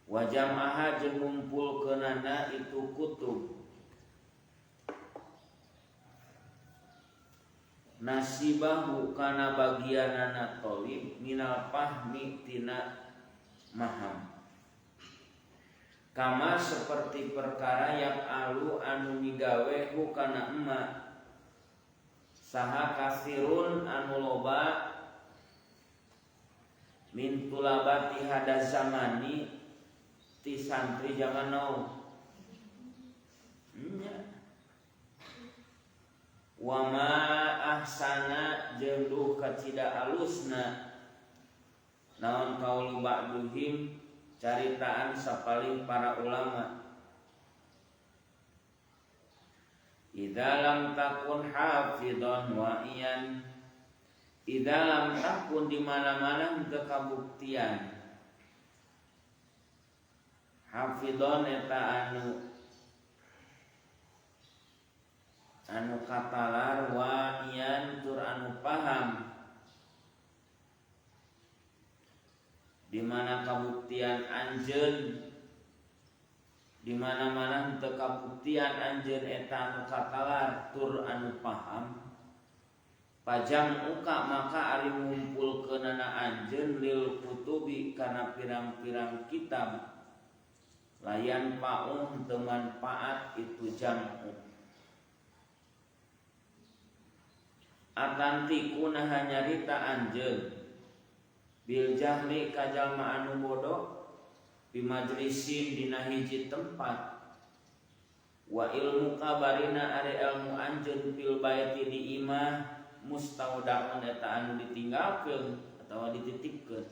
wa jam'aha jeung ngumpulkeunana itu kutub. Nasibahu kana bagianana thalib minal fahmi tina maham. Kama seperti perkara yang alu anu migawe hu kana emma saha kasirun anu loba min tulabati hada zamani ti santri zaman now. Wa ma ahsana jeung duh kacida alusna naon qaulu ba'duhim caritaan sapaling para ulama. Idza lam takun hafidhan wa iyan, idza lam takun di mana-mana teu kabuktian. Hafidhan eta anu katalar wa iyan tur anu paham. Di mana kabuktian anjeun, di mana-mana teu kabuktian anjeun eta anu katalar tur anu paham. Pajam uka maka ari ngumpulkeunana anjeun lil kutubi kana pirang-pirang kitab. Layan paung teu manfaat itu jam'u. Atanti kunaha nyarita anjeun bil jahli kajalma anu bodoh di majlisin dina hiji tempat wa ilmu kabarina ari ilmu anjeun fil baiti di imah mustaudaun eta anu ditinggalkeun atawa dititipkeun.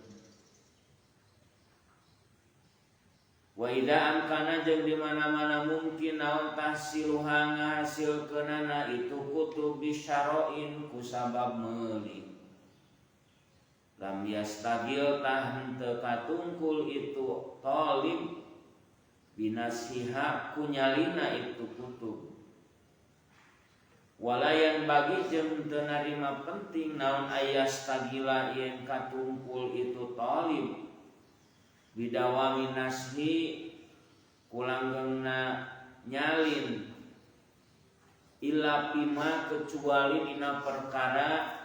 Wa idza amkana jeung di mana-mana mungkin naon tahsiluha ngahasilkeunana itu kutub bisyara'in ku sabab meuli. Lam yastagil tah henteu katungkul itu talib binasiha kunyalina itu kutub. Walayan bagi jeung teu narima penting naon ayastagila yen katungkul itu talib bidawami nashi kulanggengna nyalin illa pima kecuali dina perkara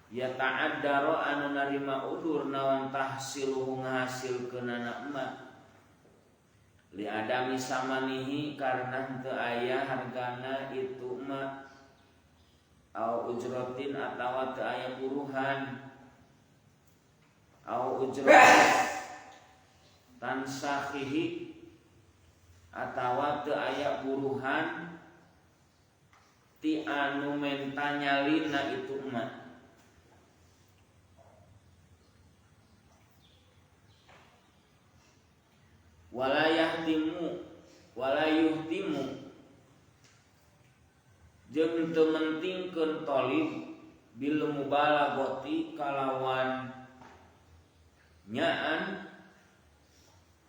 ya ta'addaro anu narima udur nawan tahsiluhu ngahasilkeunana emma li adami samanihi karena henteu aya hargana itu emma au ujratin atawa teu aya buruhan au ujratin tansahihi atawa teu aya buruhan ti anu menta nyalina itu emma. Walayuhtimu jeung teu mentingkeun talib bil mubalaghati kalawan nyaan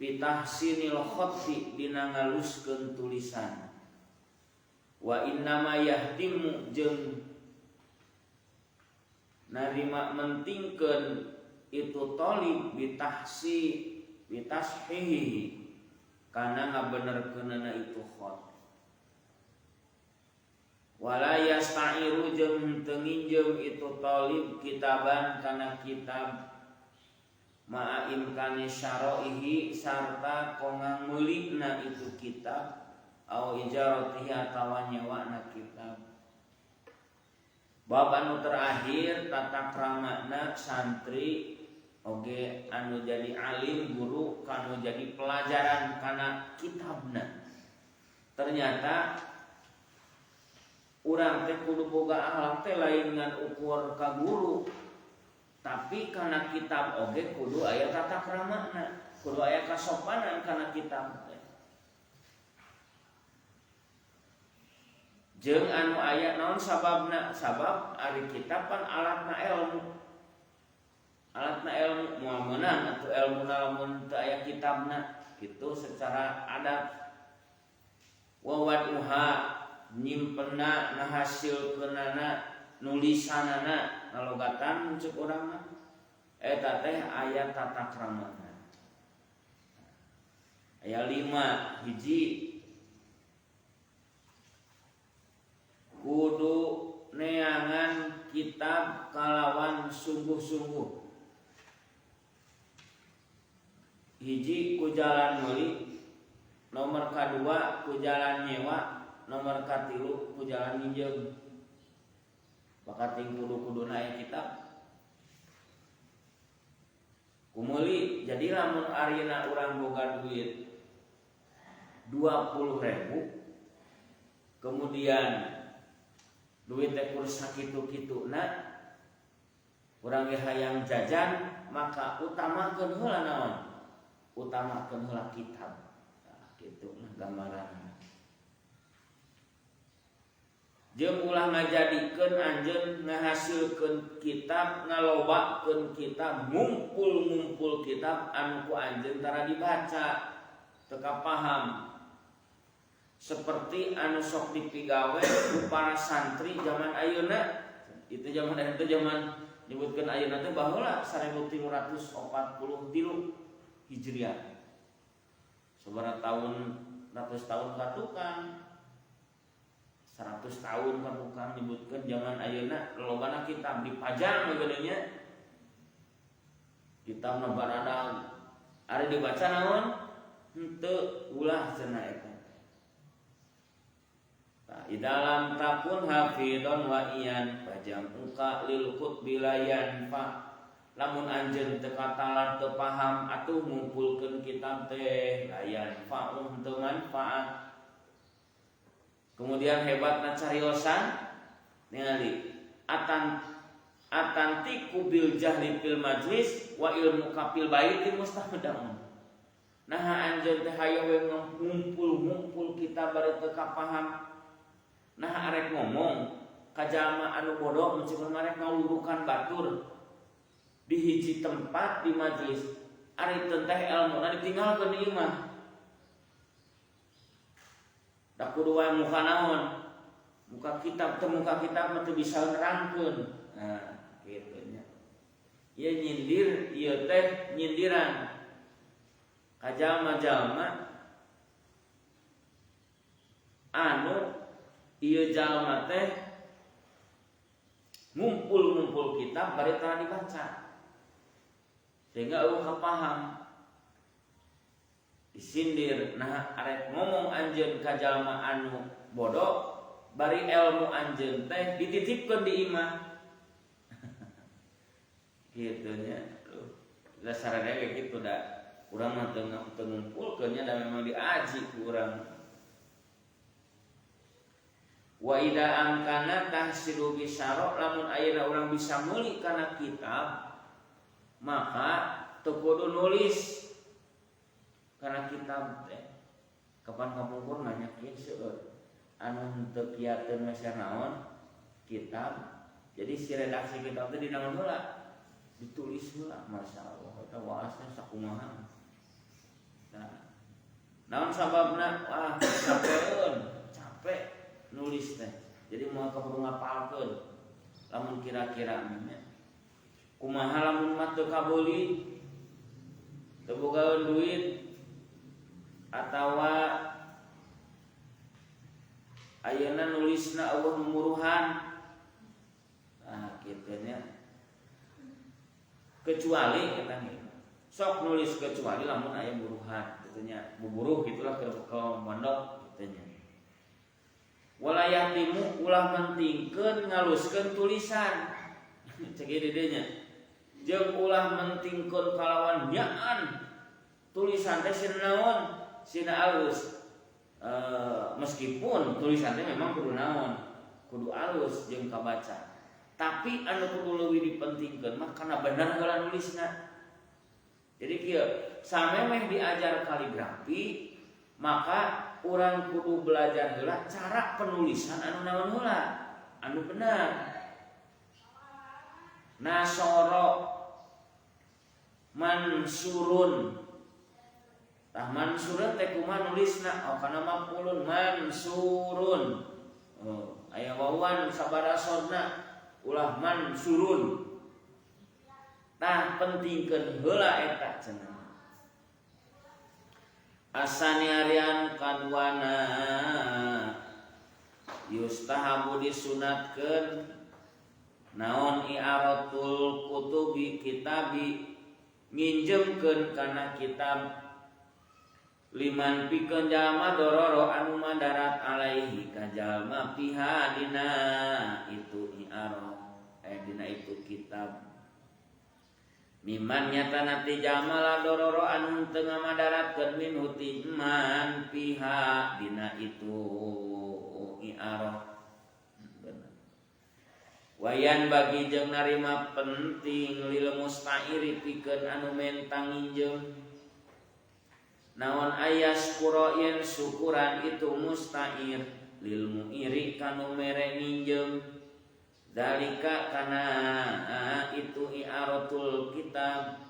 pitahsinil khatti dina ngaluskeun tulisan. Wa innama yahtimu jeung narima mentingkeun itu talib bitashihi kana ngabenerkeunana itu khat. Wala yasta'iru jeung teu nginjem itu talib kitaban kana kitab ma'a imkani syara'ihi sarta kongang meulina itu kitab au ijaratihi atawa nyewana kitab. Bab anu terakhir tata kramana santri oge anu jadi alim guru kanu jadi pelajaran kana kitabna. Ternyata urang teh kudu boga akhlak teh lain ngan ukur ka guru. Tapi karena kitab oge kudu aya tata kramana, kudu aya kasopanan karena kitab teh. Jeung anu aya naon sababna? Sabab ari kitab pan alatna ilmu. Alatna ilmu moal meunang atuh ilmuna lamun teu aya kitabna, kitu secara adat. Wa wad'uha nyimpenna ngahasilkeunana nulisanana nalogatan cek urang mah eta teh aya tata kramana. Aya 5 hiji kudu neangan kitab kalawan sungguh-sungguh. Hiji ku jalan meuli, nomor kadua ku jalan nyewa, nomor katilu ku jalan minjem. Bakating kudu-kuduna aya kitab. Kumuli jadi lamun arina urang boga duit 20.000, kemudian duit teh kur sakitu-kituna urang ge hayang jajan, maka utamakeun heula naon? Utamakeun heula kitab. Nah, kitu gambaran. Jeung ulah ngajadikeun anjeun ngahasilkeun kitab, ngalobakeun kitab, ngumpul-ngumpul kitab anu ku anjeun tara dibaca, teu kapaham. Seperti anu sok dipigawe ku para santri zaman ayeuna. Itu zaman itu zaman nyebutkeun ayeuna teh baheula 1343 Hijriah. Sabaraha tahun 100 tahun katukan, 100 tahun katukan nyebutkeun zaman ayeuna lolobana kitab dipajang geuleunya. Kitabna barada ari dibaca naon? Henteu ulah cenah eta. Idalam takun hafidon wa iyan pajam engka lil bilayan fa lamun anjeun teu katalan teu paham atuh ngumpulkeun kitab teh layan fa teu manfaat. Kemudian hebatna cariosan ningali atantiku bil jahli fil majlis wa ilmu kapil baiti mustahdaun. Nah anjeun teh hayu ngumpul kitab bari teu kapaham. Nah arek ngomong kajalma anu bodoh mencipun arek ngawurukan batur di hiji tempat di majlis ari teu teh elmuna ditinggalkeun di imah. Da kudu wae muka naon? Muka kitab teu teu bisa nerangkeun. Nah, kitu nya. Ieu nyindir, ieu teh nyindiran. Kajalma-jalma anu ieu jalma teh ngumpul kitab bari tara dibaca sehingga eueuh kapaham disindir. Nah arek ngomong anjeun ka jalma anu bodoh bari ilmu anjeun teh dititipkeun di imah. Kitu nya. Dasarna ge kitu da urang mah teu ngumpulkeun nya da memang diaji ku urang. Wa ida angkana tahsilu bisyara lamun ayeuna urang bisa meuli kana kitab maka teu kudu nulis kana kitab teh. Kapan kapungkur nanya kieu seueur anu teu kiateun masa naon kitab. Jadi si redaksi kitab teh dinaon heula ditulis heula masyaallah eta waasna sakumaha. Nah, naon sababna? Wah, capek nulis teh. Jadi moal kudu ngapalkeun. Lamun kira-kira nya kumaha lamun mah teu kabeuli, teu bogaeun duit atawa ayeuna nulisna eueuh mumuruhan. Nah, kitu nya. Kecuali kita nih. Sok nulis kecuali lamun aya buruhan, kitu nya. Buburuh gitulah ke mondok kitu nya. Walayatimu ulah mentingkeun ngaluskeun tulisan. Cek ieu dieu nya. Jeung ulah mentingkeun kalawan nyaan tulisan teh sina naon? Sina alus. Meskipun tulisan teh memang kudu naon? Kudu alus jeung kabaca. Tapi anu kudu leuwih dipentingkeun mah kana bener heula nulisna. Jadi kieu, samemeh diajar kaligrafi, maka urang kudu belajar heula cara penulisan anu naon heula anu benar. Nasoro mansurun tah mansurun teh kumaha nulisna? Kana maf'ulun mansurun. Aya wawan sabarasodna ulah mansurun. Tah pentingkeun heula eta cenah. asani arian kaduana yustahabu disunatkeun naon i'aratul kutubi kitabi nginjemkeun kana kitab liman pikeun jalma dororo anu madarat alaihi ka jalma piha dina itu i'arah dina itu kitab miman nyata nanti jalma la dororo anu teu ngamadaratkeun minhu man piha dina itu i'arah wayan bagi jeung narima penting lil musta'iri pikeun anu mentang nginjem naon ayas kuro yen syukuran itu musta'ir lil mu'iri kanu mere nginjem dalika kana itu i'aratul kitab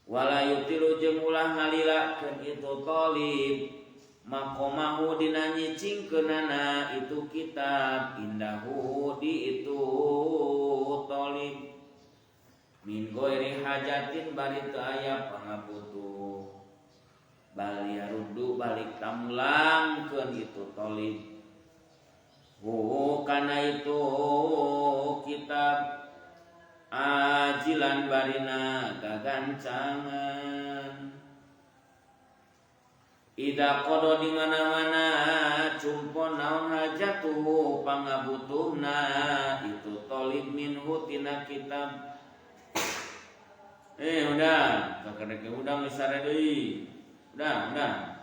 wala yutilu jeung ulah ngalilakeun itu talib makomahu dina nyicingkeunana itu kitab indahu di itu talib min ghairi hajatin bari teu aya pangabutuh bal yaruddu balik tamulangkeun itu talib kana itu kitab ajilan barina gagancangan ida kodo di mana-mana cumpon naon hajatuh pangabutuhna itu talib minhu tina kitab udah kakadeke udah misare deui udah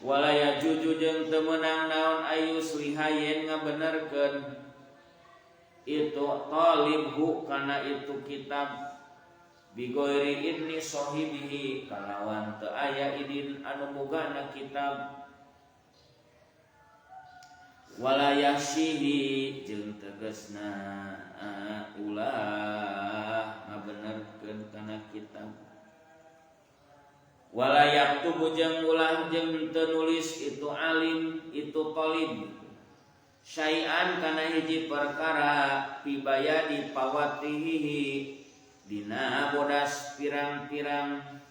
walaya juju jeung teu meunang naon ayus lihayen ngabenerkeun itu talibhu kana itu kitab bigoiri idni sahibihi kalawan teu aya idin anu bogana kitab wala yahsihi jeung tegasna ulah ngabenerkeun kana kitab wala yaktubu jeung ulah jeung teu nulis itu alim itu talib syai'an kana hiji perkara pibayadi pawatihi dina bodas pirang-pirang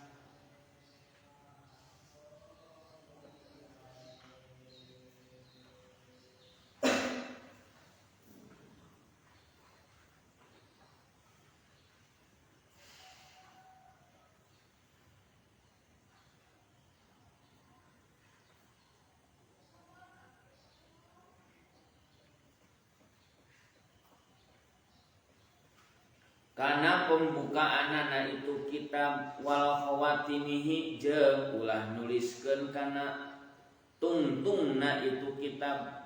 karena pembukaanana itu kitab wal khawatimihi jeung ulah nuliskeun kana tungtungna itu kitab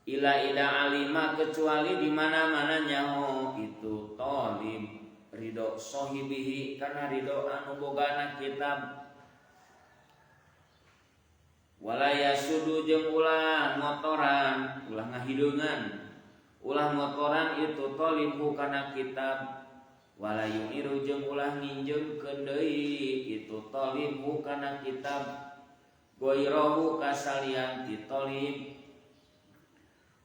ila ida alima kecuali di mana-mana nyaho itu talib ridho sahibihi kana ridho anu bogana kitab wala yasudu jeung ulah motoran ulah ngahideungan ulah motoran itu talibhu kana kitab wala yu'iru jeung ulah nginjemkeun deui itu talibhu kana kitab goirahu kasalian ti talib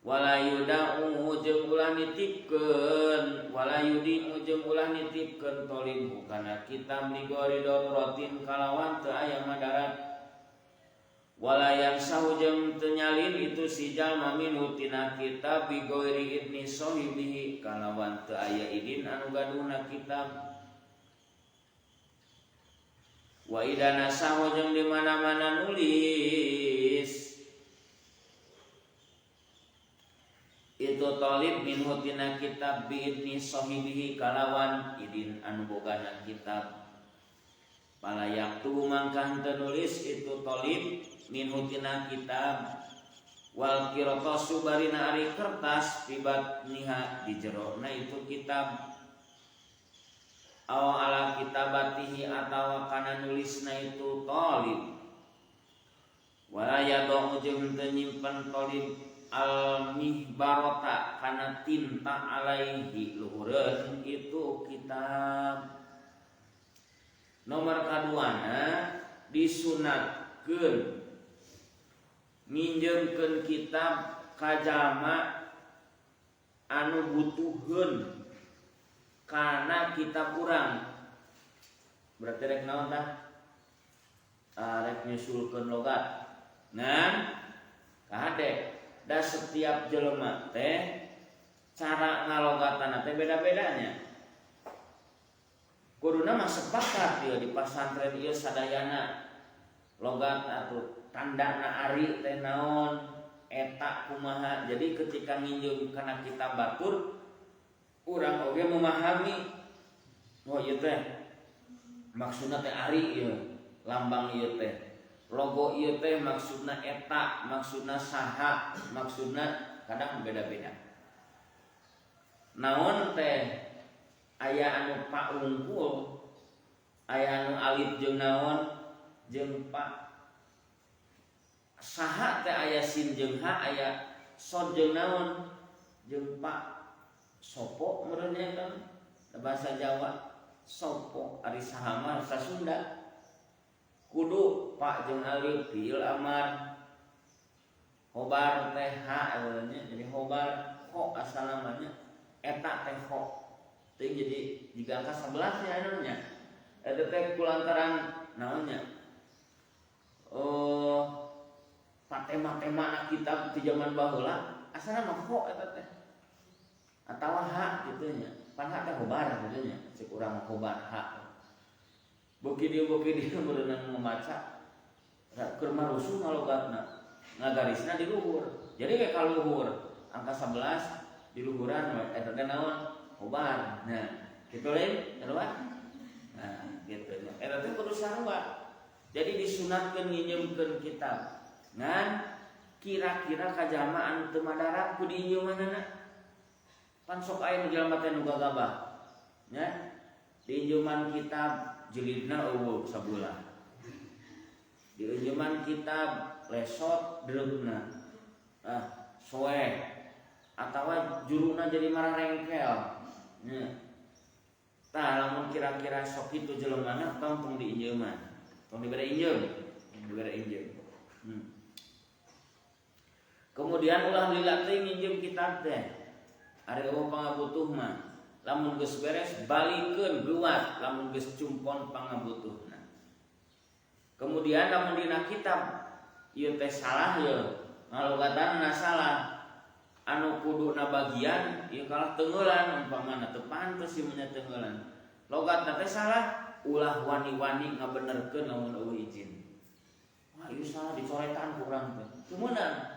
wala yuda'u jeung ulah nitipkeun wala yudi'u jeung ulah nitipkeun talibhu kana kitab li ghairi daruratin kalawan teu aya madarat wala yansahu jeung teu nyalin itu si jalma minhu tina kitab bi ghairi idni sahibihi kalawan teu aya idin anu gaduhna kitab wa idana sahu jeung di mana-mana nulis itu talib minhu tina kitab bi idni sahibihi kalawan idin anu bogana kitab palayak tu mangkah nulis itu talib minhu tina kitab wal qiratasu barina ari kertas tibat niha di jerona itu kitab aw ala kitabatihi atawa kana nulisna itu talib wala yadau jeung teu nyimpen talib al mihbarata kana tinta alaihi luhureun itu kitab nomor kaduana disunatkeun minjemkeun kitab ka jalma anu butuheun kana kitab urang berarti rek naon tah rek nyusulkeun logat ngan kade da setiap jelema teh cara ngalogatana teh beda-bedanya kuduna mah sepakat ieu di pasantren ieu sadayana logat atuh tandana ari teh naon eta kumaha jadi ketika nginjung kana kitab batur urang oge memahami oh ieu teh maksudna teh ari ieu lambang ieu teh logo ieu teh maksudna eta maksudna saha maksudna kadang beda-beda naon teh aya anu pak unggul aya anu alif jeung naon jeung pak saha teh aya sin jeung ha aya sod jeung naon jeung pak sopo meureunnya kan bahasa Jawa sopo ari saha mah bahasa Sunda kudu pak jeung alif fiil amar hobar teh ha eueunya jadi hobar ho asal namanya eta teh ho teh jadi jika angka 11 nya anu nya eta teh kulantaran naonnya tema-tema kitab di zaman baheula asalna mah ho eta teh atawa ha kitu nya pan ha teh hobar kitu nya cek urang hobar ha beuki dieu beunang membaca keur marusuh ngalogatna ngagarisna di luhur jadi kayak kaluhur angka 11 di luhuran eta teh naon hobar nah kitu lain sarua nah kitu nya eta teh kudu sarua jadi disunatkeun nginjeumkeun kitab ngan kira-kira kajamaan teu madarat ku diinjumanana pan sok aya nu jalma teh nu gagabah nya diinjuman kitab jilidna eueuh sabulan diinjuman kitab lesot dreugna soeh atawa juruna jadi mararengkel nya tah lamun kira-kira sok kitu jelemana tong diinjeuman tong dibere injeum kemudian ulah lila teh nginjem kitab teh ari eueuh pangabutuh mah lamun geus beres balikeun luat lamun geus cumpon pangabutuhna kemudian lamun dina kitab ieu teh salah yeuh ngalogatanna salah anu kuduna bagian ieu kalah teungeulan umpamana teu pantes ieu nya teungeulan logatna teh salah ulah wani-wani ngabenerkeun lamun eueuh izin wah ieu salah dicoretan ku urang teh teu meunang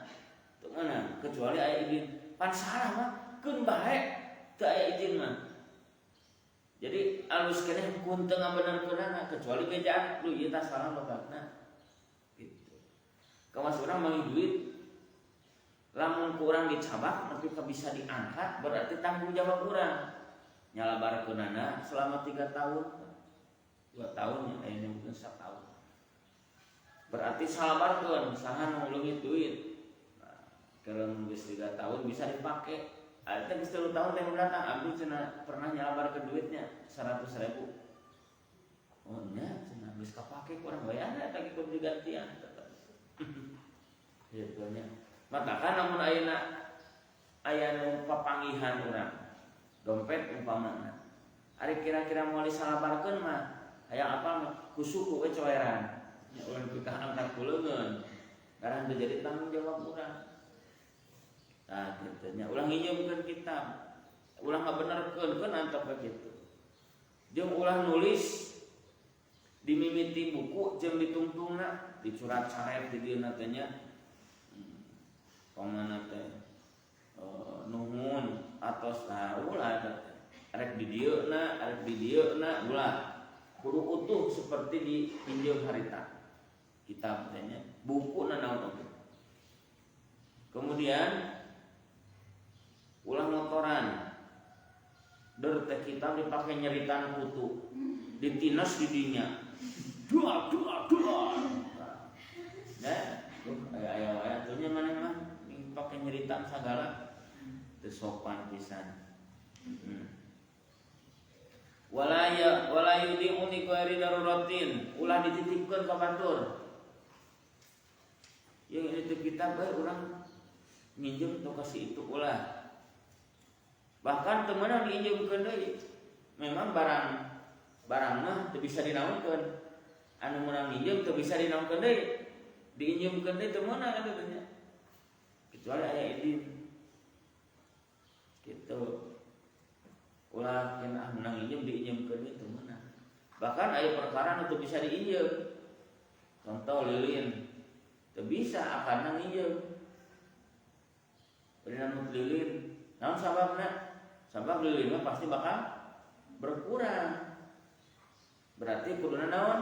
kecuali aya izin pan salah mah keun bae teu aya izin mah jadi alus keneh kun teu ngabenerkeunana kecuali bejaan lu ieu tah salah logatna gitu kawas urang mangi duit lamun kurang dicabak tapi bisa diangkat berarti tanggung jawab urang nyalabarkeunana selama 3 tahun 2 tahun ya aya mungkin 1 tahun berarti salabarkeun saha nu leungit duit kalau geus 3 tahun bisa dipake. Ada geus 3 tahun teh datang abdi cenah pernah nyalabarkeun duitnya 100.000. Oh nya cenah geus kapake ku urang bayar eta ge kudu digantian tetep. Gitu nya. Maka kan namun ayeuna aya nu papangihan urang. Dompet umpamana. Ari kira-kira moal disalabarkeun mah hayang apa mah ku suku we coeran. Nya urang kita angkat kuleungeun. Karang teu jadi tanggung jawab urang. Nah, gitu. Ulang nginjeumkeun kitab, ulang ngabenerkeun keun antep kitu. Jeung ulah nulis di mimiti buku jeung ditungtungna, dicurat caret di dieu teh nya. Pamana teh nuhun atos ulah teh. Arek di dieuna ulah kudu utuh seperti dipinjeum harita. Kitab teh nya, bukuna naon oge. Kemudian ulah motoran der teh kitab dipake nyeritan kutu ditinas di dinya dua ya aya atunya maneh mah dipake nyeritan sagala teu sopan pisan wala yudimu li ghairi daruratin ulah dititipkeun ka batur yang itu kitab bae urang minjem teu kasih itu ulah bahkan temenan diinjemkeun deui memang barang barang mah teu bisa dinaonkeun. Anu meunang minjem teu bisa dinaonkeun deui. Diinjemkeun deui teu meunang atuh nya. Kecuali aya izin. Gitu. Ulah yen meunang injem diinjemkeun deui teu meunang. Bahkan aya perkara anu teu bisa diinjem. Contoh lilin. Teu bisa akanna nginjem. Bari anu lilin, naon sababna? Sabab lilin mah pasti bakal berkurang. Berarti kuduna naon?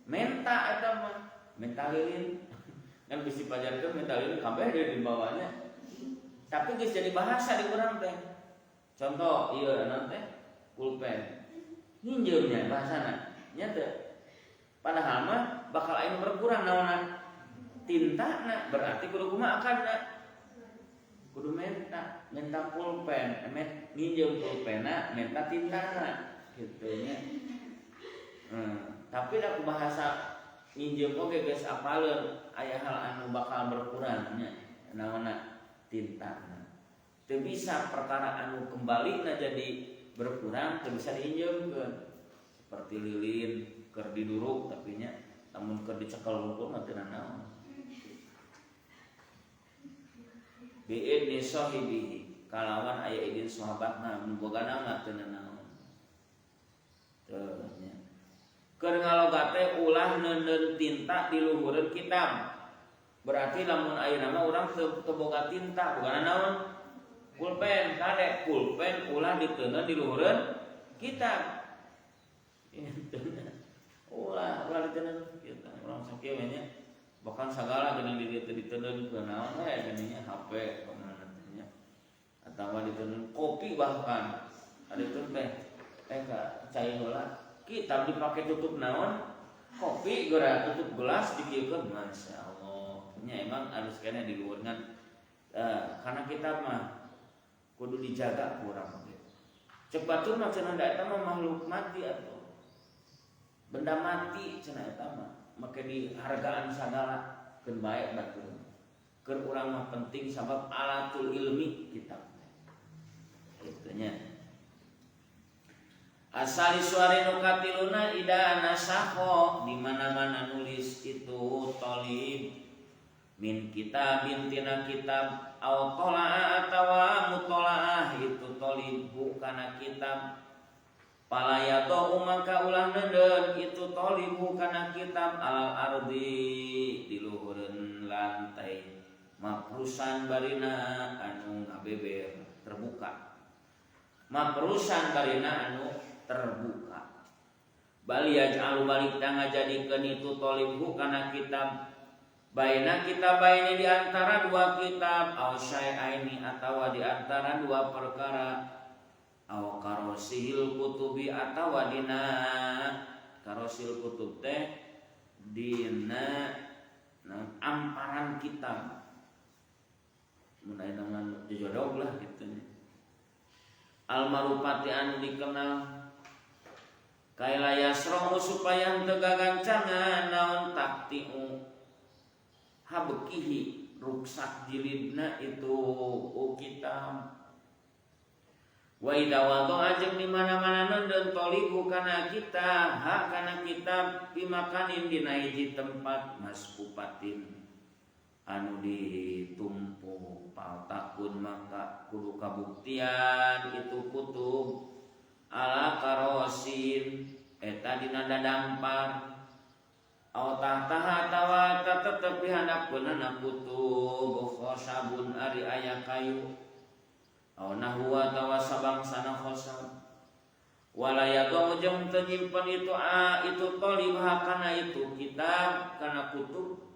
Menta eta mah. Menta lilin. Kan bisi pajarkeun menta lilin kabeh di bawahnya. Tapi geus jadi bahasa di urang teh. Contoh ieu naon teh? Pulpen. Nginjeumnya bahasana. Nya teu. Padahal mah bakal aya berkurang naonna? Tintana. Berarti kudu kumaha akanna? Kudu menta pulpen, nginjem pulpenna, menta tintana, gitu nya. Tapi da bahasa nginjem oge geus apaleun aya hal anu bakal berkurang nya, naonna tintana. Teu bisa perkara anu kembalina jadi berkurang teu bisa diinjemkeun. Seperti lilin keur diduruk tapi nya lamun keur dicekel hukum mah teu naon. Bi'idni sahibihi kalawan aya idin sahabatna mun boga nama teu naon. Teu nya. Keur ngalogat teh ulah neuneun tinta di luhureun kitab. Berarti lamun aya nama urang teu boga tinta, boga naon? Pulpen, kade pulpen ulah diteuneun di luhureun kitab. Ulah diteuneun kitab. Urang sakieu nya bahkan segala geuning di dieu diteuneun ke naon we geuning HP pamana atawa diteuneun kopi bahkan ada teh ka cai heula kitab dipake tutup naon kopi geura tutup gelas dikieukeun masyaallah nya emang harus kena diluhurkeun karena kitab mah kudu dijaga kurang ge cek batur mah cenah da eta mah makhluk mati atuh benda mati cenah eta mah make dihargaan sagala keun bae batur. Keur urang mah penting sabab alatul ilmi kitab. Kitu nya. Asali suari nu katiluna ida nasakho di mana-mana nulis itu talib min kitabin tina kitab au talaa atawa mutalaah itu talib kana kitab palayato maka ulah neudeun itu tolibu kana kitab alal ardi di luhureun lantai maprusan barina anu ngabeber terbuka maprusan barina anu terbuka bali yaj'alu balik tangga jadikeun itu tolibu kana kitab baina kitabaini di antara dua kitab aw syai'aini atawa di antara dua perkara aw karosil kutubi atawa dina karosil kutub teh dina amparan kitab mun aya nama jojodog lah kitu nya al marupati anu dikenal kaila yasromu supaya teu gagancangan naon taktiu habekihi ruksak jilidna itu kitab wa idza wada'a jeung di mana-mana neudeun tolibu kana kitab hak kana kitab di makanin dina hiji tempat maskupatin anu ditumpu paltakun maka kudu kabuktian itu kutub ala karosin eta dina dadampar aw tahtaha tawa tetep di handapkeunna kutub khosabun ari aya kayu aw nahwa tawa sabangsana khosab wala yaqau jeung teu nyimpen itu talib hakana itu kitab kana kutub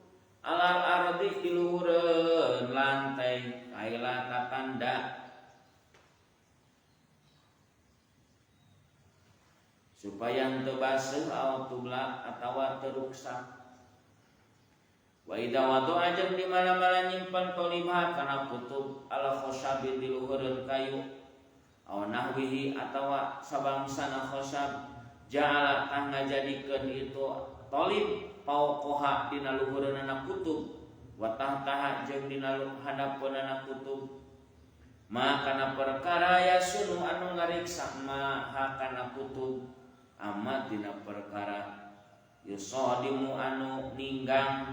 alal ardi di luhureun lantai kaila tatanda supaya teu baseuh aw tubla atawa teu ruksak wa idza wada'a jeung di mana-mana nyimpen talibah kana kutub ala khosabin di luhureun kayu aw nahwihi atawa sabangsana khosab ja'ala kang ngajadikeun itu talib pauqoha dina luhureunna kutub wa tahtaha jeung dina hadapeunna kutub ma kana perkara yasunu anu ngariksa ma hakana kutub amma tina perkara yusadimu anu ninggang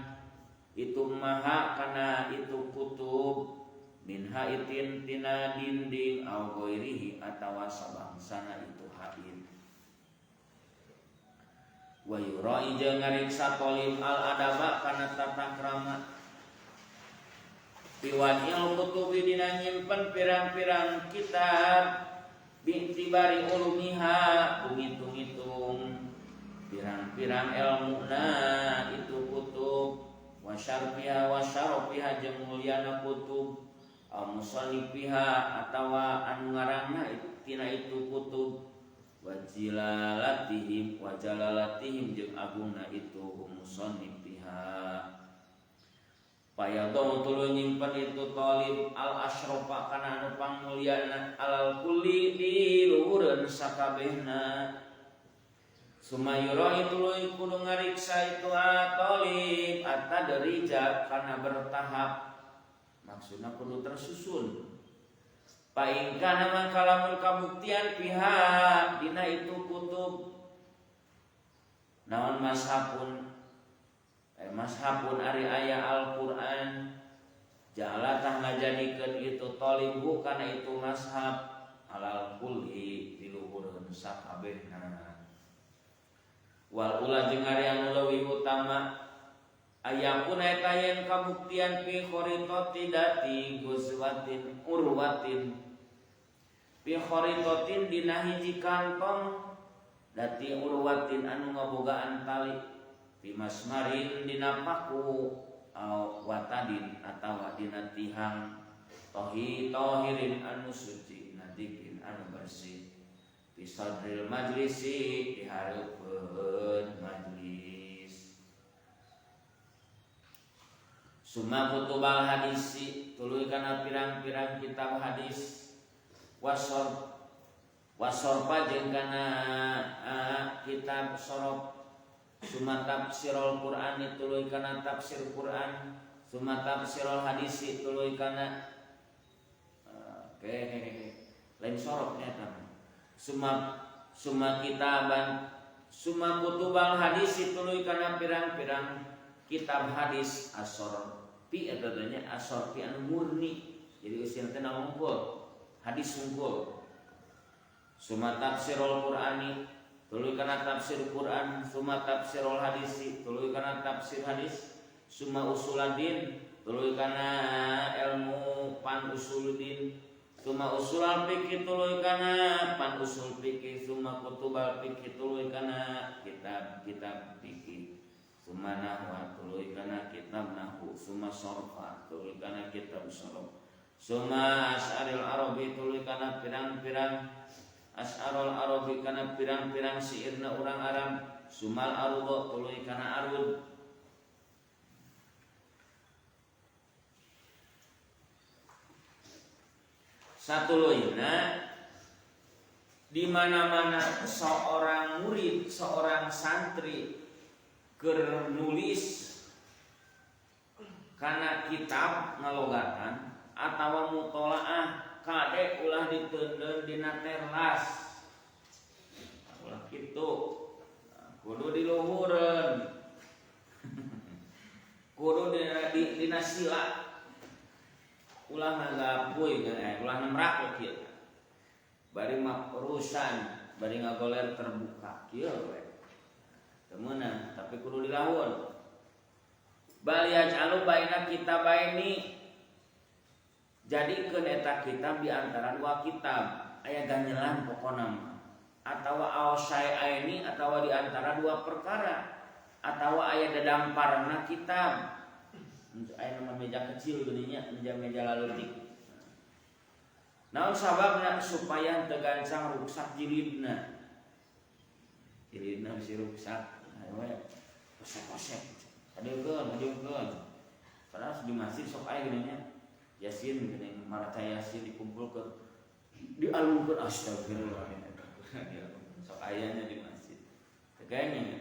itu maha kana itu kutub min haitin tina dinding au ghairihi atawa sabangsana itu haid wa yurai jeung ngariksa talib al adaba kana tata krama biwadil kutubi dina nyimpen pirang-pirang kitab bi'tibari ulumiha ngitung-ngitung pirang-pirang ilmuna itu kutub wa syarfiha wa syarafiha jeung mulyana kutub au musannifiha atawa anu ngaranna tina itu kutub wa jalalatihim jeung agungna itu musannifiha payadong tuluy nyimpen itu talib al asyrafa kana anu pangmulyana alal kulli di luhureun sakabehna sumayura tuluy kudu ngariksa itu talib at-tadrija kana bertahap maksudna kudu tersusun paingkana maka lamun kabuktian pihak dina itu kutub naon mashapun ari aya Al-Qur'an jalatah ngajadikeun itu talibu kana itu mashab alal kulli diluhureun sakabehna wal ula jeung ari anu leuwih utama ayakun eta yen kabuktian fi kharitati dati guzwatin urwatin fi kharitatin dina hiji kantong dati urwatin anu ngabogaan tali fi masmarin dina paku au watadin atawa dina tihang tohirin anu suci nadikin anu bersih fi sadril majlisi di hareupeun majlis summa kutubal hadisi tuluy kana pirang-pirang kitab hadis wasorpa jeung kana kitab sorop summa tafsirul Qur'an tuluy kana tafsir Qur'an summa tafsirul hadis tuluy kana lain soropnya eta summa kitaban summa kutubal hadis tuluy kana pirang-pirang kitab hadis asorpi eta tanya asorpi anu murni jadi usiana teh ngungkul hadis unggul summa tafsirul Qur'ani tuluy kana tafsir Qur'an summa tafsirul hadisi tuluy kana tafsir hadis summa usuluddin tuluy kana ilmu pan usuluddin summa usulul fiqh tuluy kana pan usul fiqh summa kutubal fiqh tuluy kana kitab-kitab fiqh summa nahwa tuluy kana kitab nahwu summa sarfa tuluy kana kitab sarf summa as'aril arabi tuluy kana pirang-pirang as'arul arabi kana pirang-pirang syairna urang Arab sumal arud tuluy kana arud satuluyna di mana-mana seorang murid seorang santri keur nulis kana kitab ngalogatan atawa mutolaah kade ulah diteundeun dina terlas ulah kitu kudu diluhureun kudu dina sila ulah ngagapuy ulah nemrak kieu bari mafrusan bari ngagoler terbuka kieu we temenan tapi kudu dilahun bal yaj'alu baina kitabaini jadikeun eta kitab di antara dua kitab aya ganjelan pokona atawa ausai'aini atawa di antara dua perkara atawa aya dadamparna kitab aya nama meja kecil geuninnya meja laleutik naon sababna supaya teu gancang ruksak jilidna bisi ruksak aya we kosek-kosek adeungkeun padahal di masjid sok aya geuninnya Yasin geuning maraca Yasin dikumpulkeun dialungkeun astagfirullah sok ayanya di masjid teganya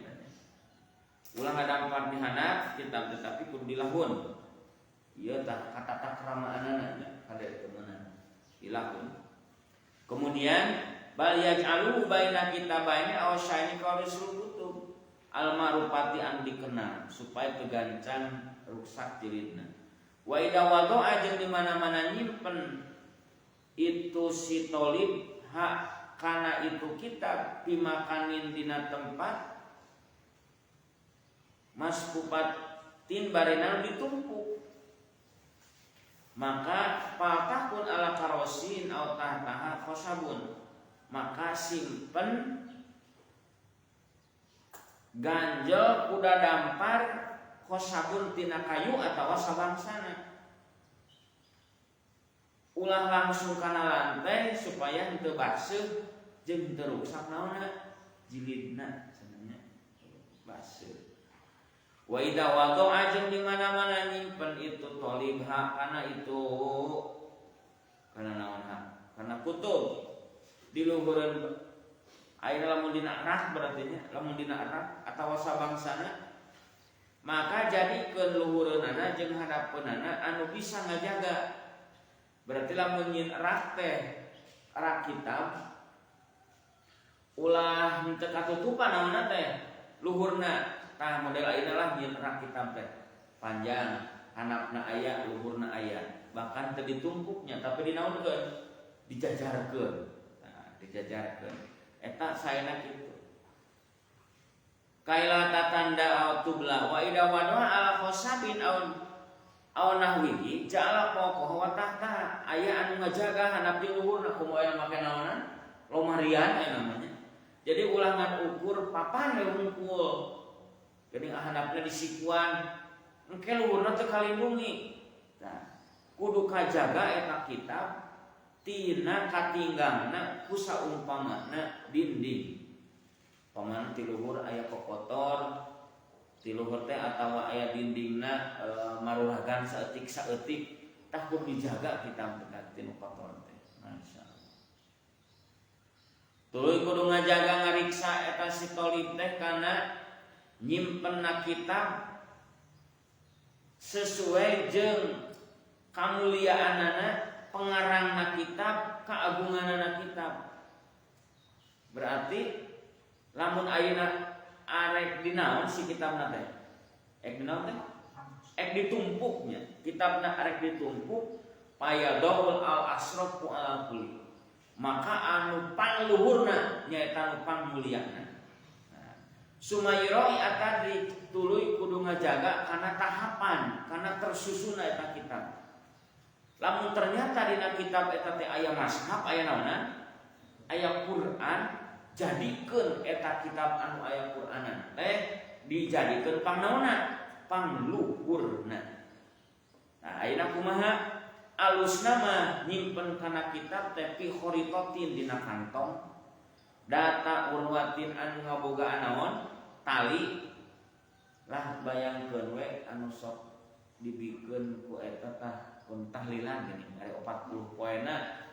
ulah ngadampar di handap kitab tetapi kudu dilahun ieu tah kata takramaanana kade temenan dilahun kemudian bal yaj'alu baina kitabaini aw syai'in qalisul kutub al marupati an dikenal supaya tegancan rusak jilidna. Wa idza wada'a jeung di mana-mana nyimpen itu si tolib hak kana itu kitab pimakanin dina tempat maskupatin barenal ditumpuk, maka patahun ala karosin au tahtaha khosabun, maka simpen ganjel kuda dampar khosabun tina kayu atawa sabangsana, ulah langsung kana lantai supaya henteu baseuh jeung teu rusak naonna jilidna cenanya baseuh. Wa idza wada'a jeung di mana-mana nyimpen itu tolibha kana itu kana naon ha kana kutub di luhureun aya lamun dina rak berarti nya lamun dina rak atawa sabangsana, maka jadikeun luhureunana jeung hadapeunana anu bisa ngajaga. Berarti lamun nyin rak teh rak kitab ulah henteu katutupan naonna teh luhurna. Tah model ayeuna lah nyin rak kitab teh panjang, handapna aya, luhurna aya, bahkan teu ditumpuknya tapi dinaonkeun dijajarkeun. Nah, dijajarkeun. Eta saena kitu. Kaila tatanda tubla wa ida wadwa ala khosabin aw nahwihi ja'ala fawqahu wa tahta aya anu ngajaga handap di luhurna kumaha make naonan lomarian aya namanya. Jadi ulangan ukur papan we hungkul. Geuning handapna disikuan engke luhurna teu kalindungi. Nah, kudu kajaga eta kitab tina katinggangna ku saumpamana dinding. Pamana ti luhur aya kokotor, ti luhur teh atawa aya dindingna marulagan saeutik tah kudu dijaga kitab teh nu kotor teh. Masyaallah. Tuluy kudu ngajaga ngariksa eta si tolib teh kana nyimpenna kitab sesuai jeung kamuliaanana pengarangna kitab kaagunganana kitab. Berarti lamun ayeuna arek dinaon si kitabna teh ek dinaon teh ek ditumpuknya kitabna arek ditumpuk payadul al asrafu ala kulli, maka anu pangluhurna nyaeta anu pangmuliana. Sumayroi atadi tuluy kudu ngajaga kana tahapan, kana tersusunna eta kitab. Lamun ternyata dina kitab eta teh aya mashaf, aya naonna? Aya Quran, jadikeun eta kitab anu aya Quranan teh dijadikeun pangnaonna? Pangluhurna. Nah, ayeuna kumaha? Alusna mah nyimpen kana kitab teh fi khoritotin dina kantong. Data urwatin anu ngabogaan naon tali lah bayangkeun we anu sok dibikeun ku eta tah kun tahlilan gini ari 40 poena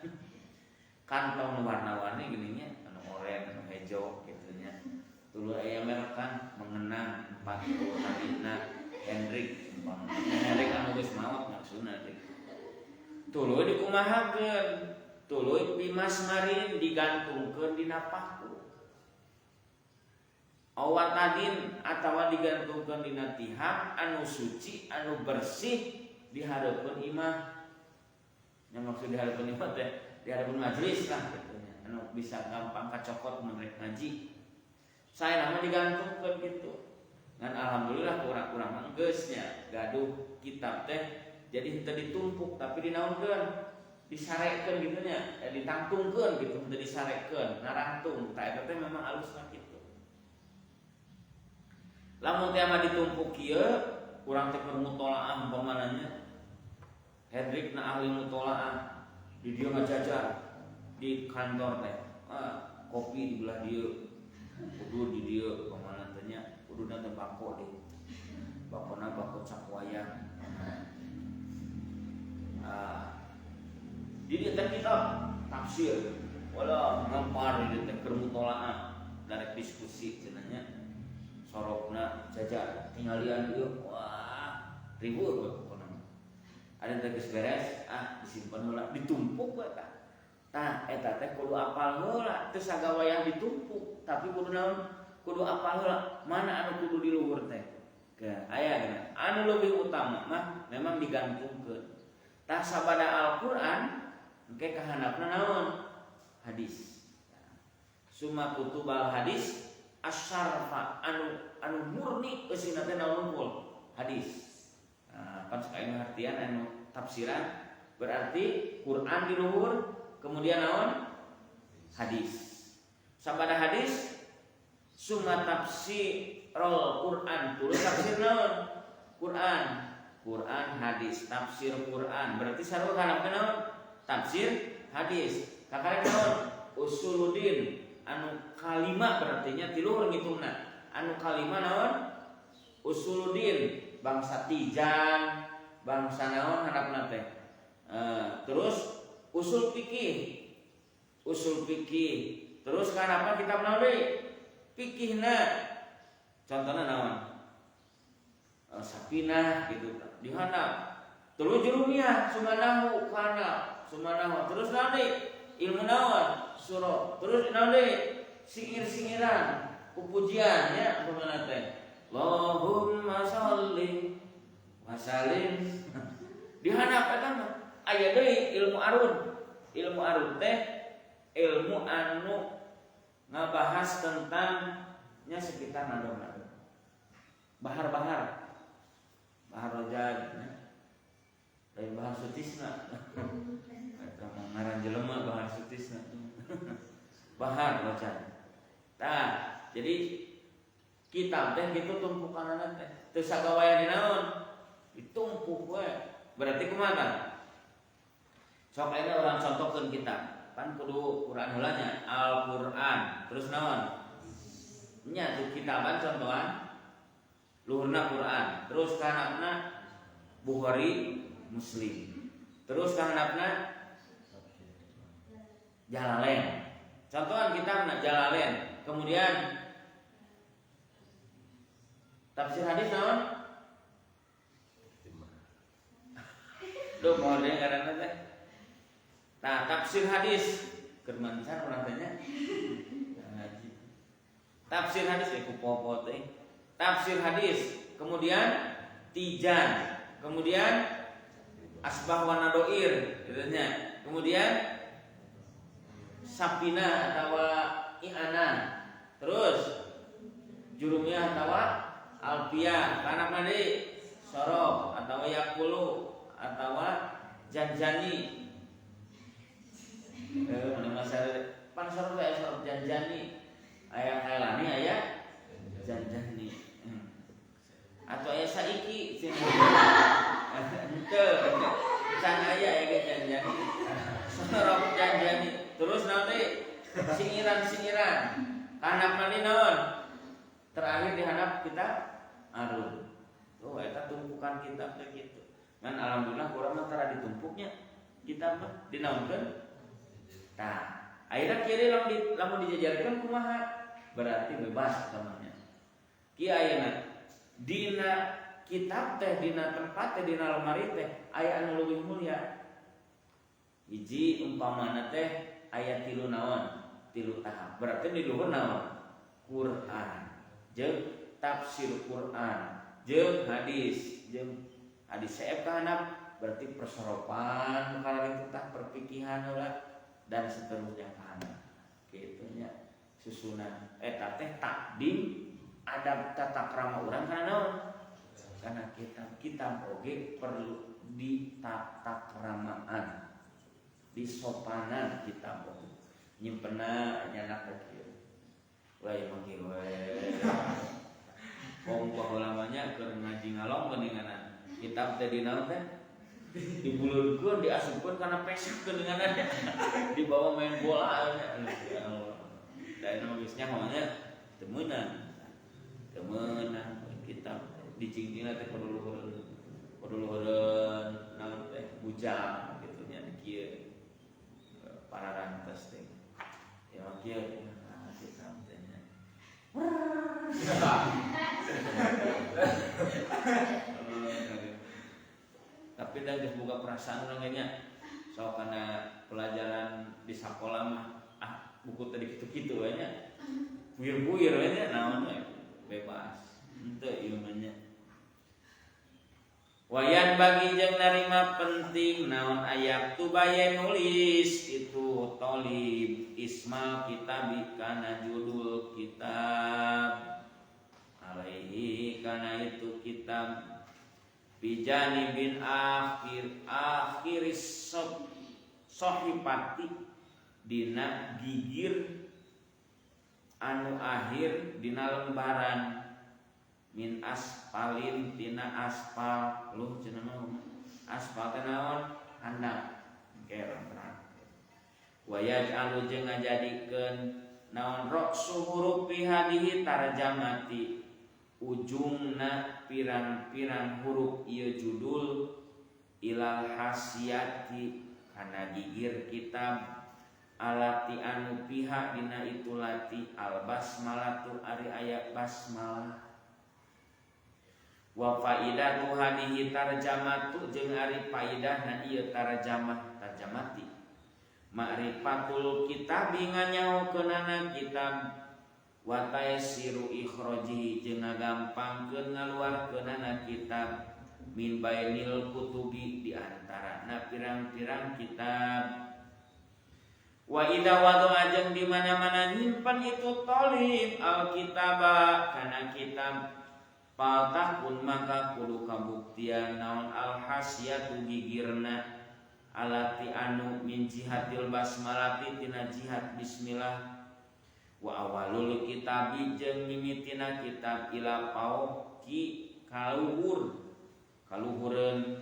kantong warna-warni gini nya anu oranye anu hejo kitu nya tuluy aya merekan mengenang 40 hadisna Hendrik umpama Hendrik anu geus maot maksudna teh tuluy dikumahakeun tuluy bimas marin digantungkeun dina paku. Awatadin atawa digantungkeun dina tihang anu suci anu bersih di hareupeun imah. Nya maksud di hareupeun imah teh di hareupeun majelis lah kitu nya. Anu bisa gampang kacokot mun rek ngaji. Saena mah digantungkeun kitu. Ngan alhamdulillah kurang-kurang mah geus nya gaduh kitab teh jadi henteu ditumpuk tapi dinaonkeun disarekeun gitu nya, ditangtungkeun gitu, henteu disarekeun, narantung. Tah eta teh memang alusna kitu. Lamun teh mah ditumpuk kieu, urang teh keur mutolaah umpamana nya. Hendrik na ahli mutolaah, di dieu ngajajar di kantor teh. Kopi di belah dieu. Kudu di dieu umpamana teh nya, kuduna teh bako deui. Bakona bako cakwayang. Jadi teh kitab tafsir wala ngampar di teh keur mutolaah darek diskusi cenanya sorokna jajar tinggalian ieu wah ribut pokona. Ada teh geus beres disimpen heula ditumpuk we tah. Tah eta teh kudu apal heula, teu sagawayah ditumpuk, tapi kudu naon? Kudu apal heula mana anu kudu di luhur teh. Aya anu lebih utama mah memang digantungkeun. Tah sabada Al-Qur'an engke kahandapna naon? Hadis. Summa kutubal hadis asyarfa anu murni eusina teh naon unggul? Hadis. Nah, pan saking artian anu tafsiran berarti Quran di luhur, kemudian naon? Hadis. Sabada hadis summa tafsirul Quran, terus tafsir naon? Quran hadis, tafsir Quran. Berarti sarua kana naon? Tafsir hadis. Kakarek naon? Usuluddin. Anu kalima berartinya ti luhur ngitungna. Anu kalima naon? Usuluddin, bangsa Tijan, bangsa naon handapna teh? Terus usul fikih. Terus kenapa kitab naon deui? Fikihna. Contohna naon? Sapinah gitu dihandap. Terus jurumiyah sumanahu kana, sumanahu. Terus naon deui? Ilmu naon? Surah. Terus naon deui? Singir-singiran, pujian nya kumaha teh? Allahumma sholli wa sallim. Dihandap eta mah aya deui ilmu arud. Ilmu arud teh ilmu anu ngabahas tentang nya sekitar nado-nado. Bahar rojad lain bahar sutisna. Eta ngaran jelema bahar sutisna. Bahar rojad. Tah, jadi kitab teh kitu tumpukanana teh teu sagawaya dinaon? Ditumpuk we. Berarti kumaha? Sok ayeuna urang contohkeun kitab. Pan kudu Quran heula nya, Al-Qur'an. Terus naon? Nya tu kitaban contohan luhurna Quran. Terus kahanapna Bukhari, Muslim. Terus kahanapna Jalalain. Contohan kitabna Jalalain. Kemudian tafsir hadis naon? Duh moal deui ngaranna teh. Nah, tafsir hadis keur mancan urang teh nya. Ngaji. Tafsir hadis ku popo teh. Tafsir hadis, kemudian Tijan, kemudian Asbah wa Nadoir gitu nya. Kemudian Sapina atau I'ana. Terus Jurumiyah atau Alfiyah, kana mandi Sorof atau Yaqulu atau Janjani. Mana masalah pan Sorof ya Sorof Janjani. Aya Khailani aya Janjani. Atau aya saiki sing henteu can aya ge Janjani. Sorof Janjani. Terus nanti singiran-singiran. Kanap mani naon? Terakhir dihandap kita arun. Oh, eta tumpukan kitab teh kitu. Ngan alhamdulillah kurang antara ditumpuknya kitab mah dinaunkeun. Tah, akhirnya kiri lamun dijajarkeun kumaha? Berarti bebas namanya. Kieu ayeuna dina kitab teh dina tempat teh dina lemari teh aya anu leuwih mulia. Hiji umpamana teh aya 3 naon? 3 tahap. Berarti di luhur naon? Quran. Jeung tafsir Quran, jeung hadis saeb kahandap berarti persoropan kalau itu tah perpikihan heula dan seterusnya kahandap. Kitu nya susunan eta teh takdim adab tata krama urang kana naon? Kana kitab oge perlu ditata kramaan, disopanan kitab oge. Nyimpenna nyana kieu. Wah mangki we. Wong lamanya keur ngaji ngalong geuningan kitab teh dina teh dibulurkeun diasupkeun kana pesakkeun dengan dibawa main bola nya. Da anu geusnya maunya teu meunang kitab dicingcingna teh kudu luhureun naon teh bujang kitu nya kieu para rantes teh. Ya kieu kitab teh nya. Tapi dah geus boga perasaan urang nya sok kana pelajaran di sekolah mah buku tadi kitu-kitu we nya. Buir-buir we nya naon we bebas. Henteu ieu mah nya. Wayan bagi jeung narima penting naon ayat tubaya nulis itu tolib ismal kitab kana judul kitab alaihi kana itu kitab bijani bin akhiris sohipati dina gigir anu akhir dina lembaran min aspalin tina aspal luh cenah mah aspal teh naon handap kerang wa yaj'alu jeung ngajadikeun naon ra'su huruf fi hadhihi tarjamati ujungna pirang-pirang huruf ieu judul ilal hasiyati kana gigir kitab alati anu piha dina itu lati al basmalatu ari aya basmalah wa faidatu hadhihi tarjamatu jeung ari faidahna ieu tarjamati ma'rifatul kitab nganyahokeunana kitab wa taysiru ikhrajihi jeung ngagampangkeun ngaluarkeunana kitab min bainil kutubi di antarana pirang-pirang kitab wa idza wada'a jeung di mana-mana nyimpen itu talib alkitaba kana kitab patakun maka kudu kabuktian naon alhasyatu gigirna alati anu min jihatil basmalati tina jihad bismillah wa awalul kitabi jeung mimitina kitab ila pauki kaluhureun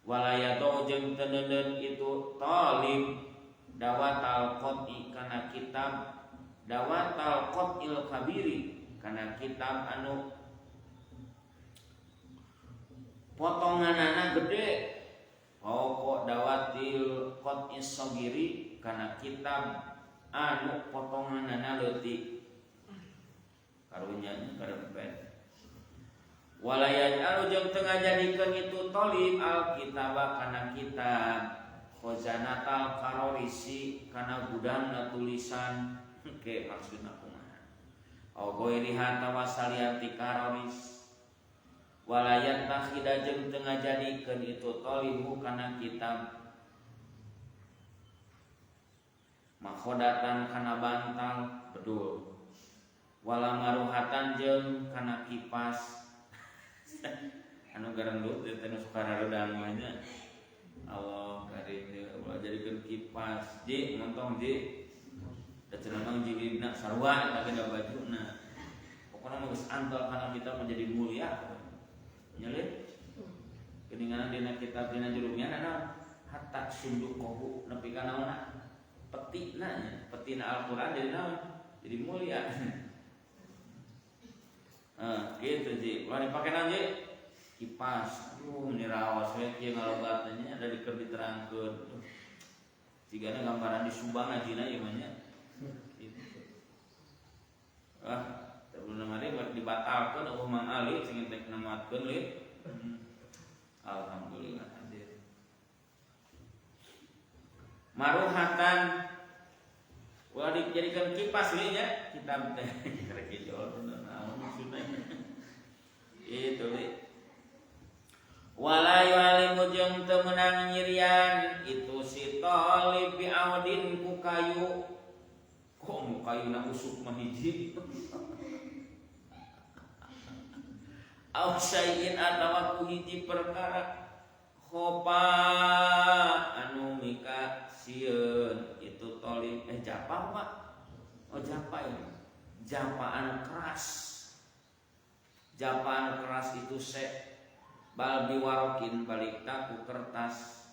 walayado jeung teuneun itu talib dawatal qot'i kana kitab dawatal qot'il kabiri kana kitab anu potonganana gede pokok dawatil qot'is sagiri kana kitab anu potonganana leutik karunya karepet walayaj'alu jeung teu ngajadikeun itu talib alkitaba kana kitab khazanatal karorisi kana gudangna tulisan ke maksudna kumaha au ghairiha tawassaliyati karoris walayat takhida jeung teu ngajadikeun itu talibu kana kitab makhodatan kana bantal bedul wala maruhatan jeung kana kipas anu garendut teh nu suka raredang mah nya Allah karim ulah jadikeun kipas ji montong ji da cenah mah jigina sarua eta ge da bajuna pokona mah geus antol kana kita menjadi mulia nyelit keninganan dina kitab dina jurumnya naon hatta sunduk kohu nepi ka naonna petina Al-Qur'an jadi naon jadi mulia gitu ji ulah dipake naon ji kipas niraos we kieu ngalogatna ada keur diterangkeun sigana gambaran di Subang ajina ieu mah nya gitu sebelum mari dibatalkeun Allah Mang Ali sing tek namaatkeun leuy alhamdulillah hadir maruhatan ulah dijadikan kipas leuy nya kitab teh karek jol naon maksudna itu leuy wala yu'alimu jeung teu meunang nyirian itu si talib bi audin ku kayu kok mu kayuna usuk mah hiji aw syai'in atawa ku hiji perkara khopa anu mika sieun itu talib japa Pak oh japa ya japaan keras itu bal biwarokin balikna ku kertas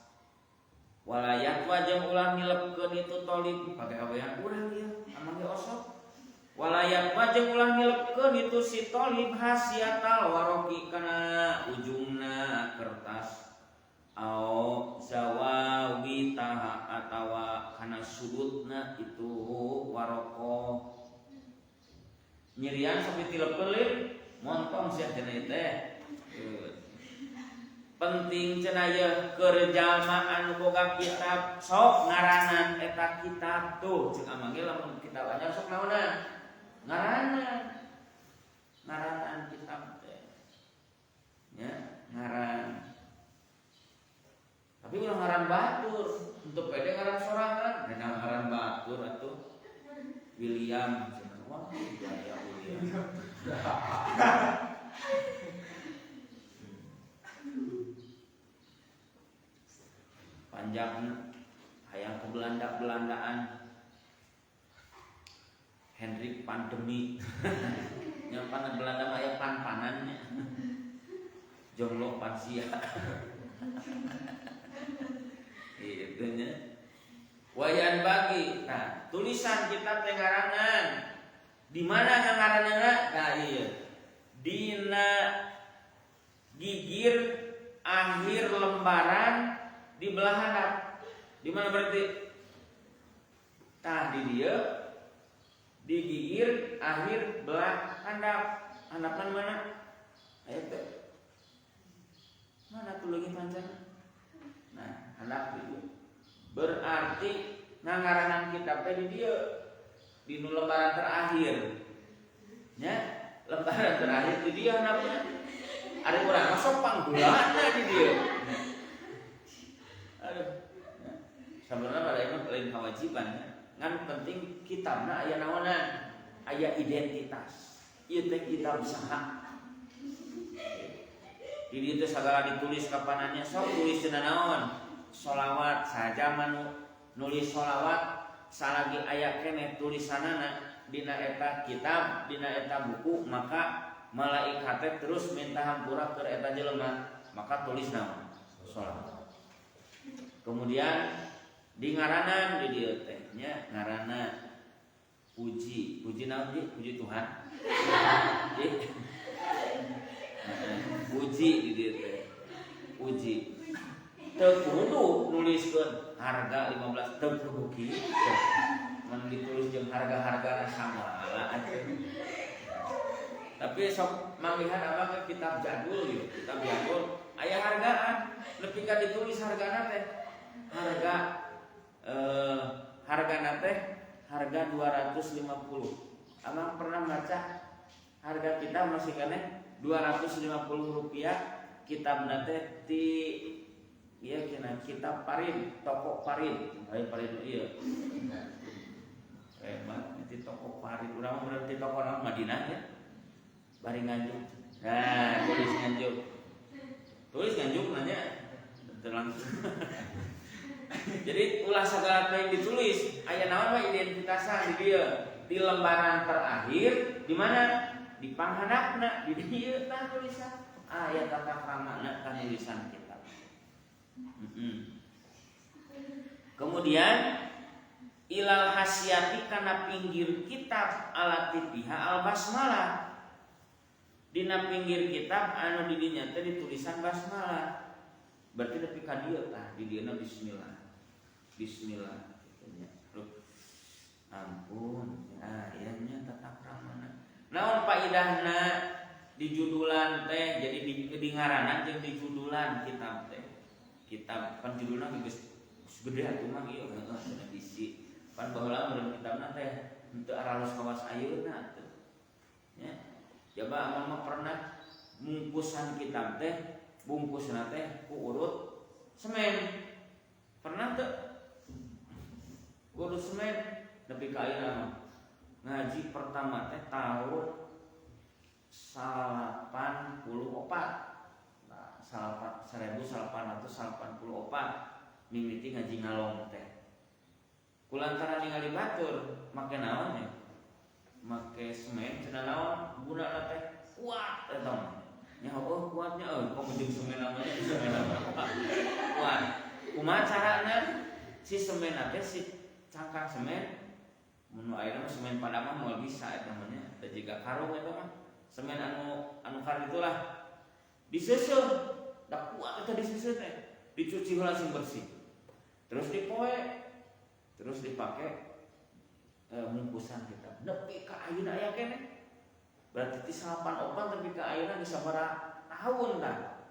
walayat wajah ulah ngilepkeun itu talib pake awean urang ieu amang ge osok walayat wajah ulah ngilepkeun itu si talib hasiatal waroki kana ujungna kertas au zawawi taha atawa kana sudutna itu waroko nyirian sampai tilepkeun montong sia cenah teh penting cenah ye keur jalma anu boga kitab sok ngaranan eta kitab tuh ceuk amang ge lamun kitab anyar sok naonan ngaranan kitab teh nya ngaran tapi ulah ngaran batur untuk pede ngaran sorangan dan ngaran batur atuh William wah gaya William panjang hayang ke Belandaan Hendrik pandemi yang pan Belanda mah aya pan-panannya jonglo pansia itu nya wayan bagi nah tulisan kita teh ngarangan di mana ngaranna nah iya dina gigir akhir lembaran di belah handap di mana berarti tah di dia di gigir akhir belah handap handapan mana ayo teh mana tuh lagi panjang nah handap itu berarti ngaranan kitab teh di dia di nu lembaran terakhir nya lembaran terakhir di dia handapnya ada urang masuk panggulanna di dia aduh sebenarnya pada itu lain kewajiban ngan penting kitabna aya naonan aya identitas ieu teh kitab saha di dieu teh sagala ditulis kapananya sok tulis cenah naon sholawat saja manu nulis sholawat salagi aya keneh tulisanana dina eta kitab dina eta buku maka malaikat teh terus minta hampura ke eta jelema maka tulis naon sholawat kemudian di ngaranan di dieu teh nya ngaranna puji naon di puji Tuhan puji di dieu teh puji teu kudu nuliskeun harga 15 teu kudu kieu mun ditulis jeung harga-hargana sama tapi sok manglihat abang kitab jadul gitu kitab jadul aya hargaan nepi ka ditulis hargana teh hargana teh harga 250 abang pernah baca harga kitab masih keneh 250 rupiah kitab nate ti iya kena kitab Parin toko Parin iya di toko Parin urang berarti toko nang Madinah ya bari Nganjuk nah tulis Nganjuk nanya langsung jadi ulah sagala teh ditulis aya naon we identitasan di dieu di lembaran terakhir di mana di panghandapna di dieu tah tulisan aya tata kramana kana tulisan kitab kemudian ilal hasyati kana pinggir kitab alati biha al basmalah dina pinggir kitab anu di dinya teh ditulisan basmalah berarti nepi ka dieu tah di dieuna bismillah ampun ayahnya tata kramana naon faedahna di judulan teh jadi di ngaranan jeung di judulan kitab teh kitab pan judulna geus gede atuh mah ieu cenah bisi pan baheula mun kitabna teh henteu aralos kawas ayeuna atuh nya coba amal mah pernah bungkusan kitab teh bungkusna teh ku urut semen pernah teu urut semen nepi ka ayeuna ngaji pertama teh tahun 84 nah 1884 mimiti ngaji ngalong teh kulantaran ningali batur make naon ya make semen cenah naon gunana teh kuat eta mah nya kuatnya kok jeung semen namanya kuat kumaha carana si semen teh si cangkang semen mun ayeuna semen Padang mah moal bisa eta mah nya teh jiga karung eta mah semen anu kar itulah diseuseun da kuat eta diseuseun teh dicuci heula sing bersih terus dipoe terus dipake bungkusan kita nepi ka ayeuna aya keneh berarti ti 84 nepi ka ayeuna geus sabaraha tahun tah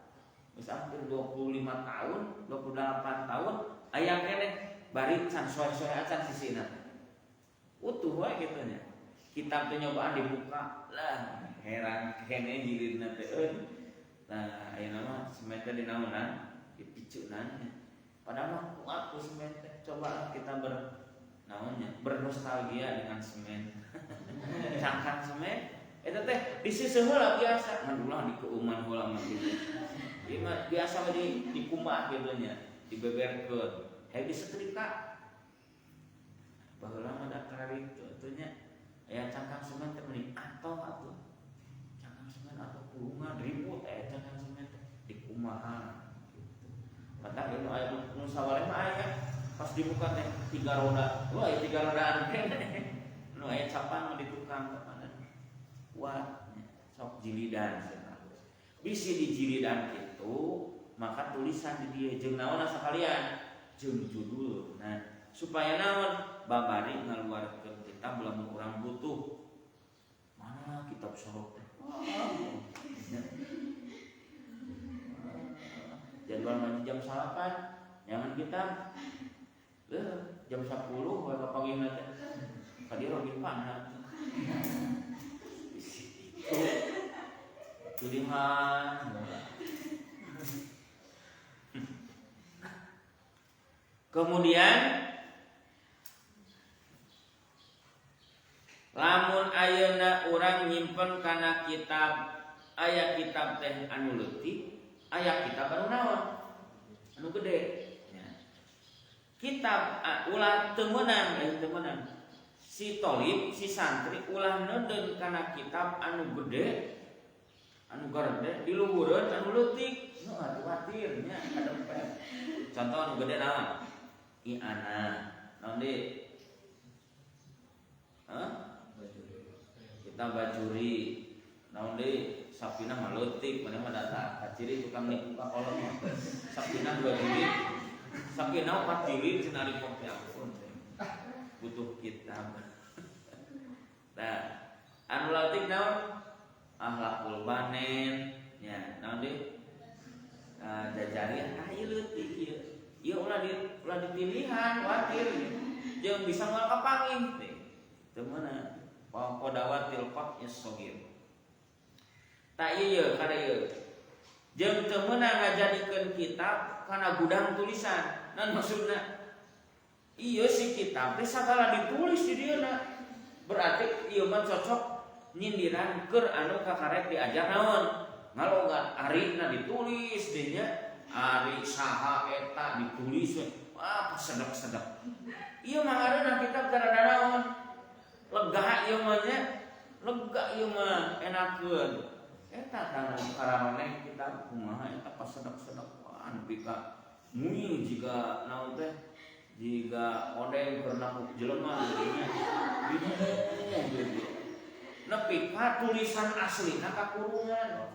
Geus hampir 25 tahun, 28 tahun aya keneh bari can soe-soe acan sisina. Utuh wae kitu nya. Kitab teh nyobaan dibuka, lah heran keneh jilidna teh. Nah, ayeuna mah semen teh dinaonan, dipicunan. Padahal kuat ku semen teh. Coba kita bernostalgia dengan semen. Cangkang semen eta teh disiseuh heula biasa, ulah di keuman heula mah kitu. Ieu mah biasa di kumbah kitu nya, dibeberkeun. Hayu disetrika. Baheula mah da karari kitu nya. Aya cangkang semen teh meni atoh atuh. Cangkang semen atuh kurungan ribut cangkang semen teh di kumaha gitu. Mata ieu aya nu sawale mah aya pas dibuka teh 3 roda. Wah, 3 rodaan keneh. Nu aya capan mah di tukang kuat sok jilidan bisi di jilidan itu maka tulisan di dia jeung naon sakalian jeung judul. Nah supaya naon babari ngaluarkeun kitab lamun urang butuh mana kitab sorok teh jadwal ngaji jam 8 jangan kitab jam 10 wae kapagihna teh kadieu rogi panah pilihan. Kemudian lamun ayeuna urang nyimpen kana kitab aya kitab teh anu leutik aya kitab anu naon anu gede kitab ulah teu meunang si tolib si santri ulah neudeun kana kitab anu gede anu gede diluhureun anu leutik nu khawatir nya kadempet. Contoh anu gede naon i'ana naon deui kita bajuri naon deui sapina mah leutik mana mah data kaciri tukang nipu ka kolom sapina 2 jilid sapina 4 jilid cenah ripot teh ampun butuh kitab. Nah anu leutik naon Akhlaqul Banin nya naon deui jajarian ieu leutik ieu ieu ulah dipilihan watir jeung bisa moal kapangih teh teu meunang qadawatil qat'is shagir ta ieu kada ieu jeung teu meunang ngajadikeun kitab kana gudang tulisan. Naon maksudna ieu si kitab teh sagala ditulis di dieuna berarti ieu mah cocok nyindiran keur anu kakarek diajar naon ngalogat arina ditulis deui nya ari saha eta ditulis wah sedek-sedek ieu mah ngaranna kitab garana naon lega ieu mah nya lega ieu mah enakeun eta tanu karaneh kitab kumaha eta pasedek-sedek anu pika muing jiga naon teh jiga odeng keur nakuk jelema geunya nepi ka tulisan aslina kakurungan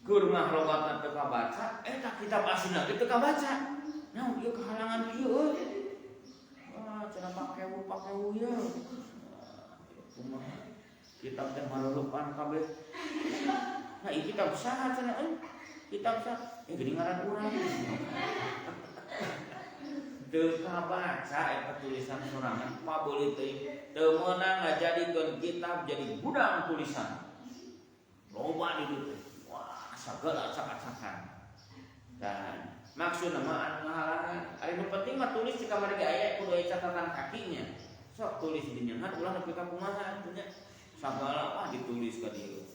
keur mah logatna teu kabaca eta kitab aslina teu kabaca naon ieu kahalangan ieu wah cenah pakewu ieu kumaha kitab teh marulupan kabeh nah ieu kitab saha cenah kitab saha geuning ngaran urang teu kabaca eta tulisan sorangan pabeuli teu meunang ngajadikeun kitab jadi gudang tulisan loba di dieu wah sagala acak-acakan dan maksudna mah anu ngahalangan ari nu penting mah tulis di kamari ge aya kudu aya catatan kakinya sok tulis di nyeungan ulah nepi ka kumaha atuh nya sagala wah ditulis ka dieu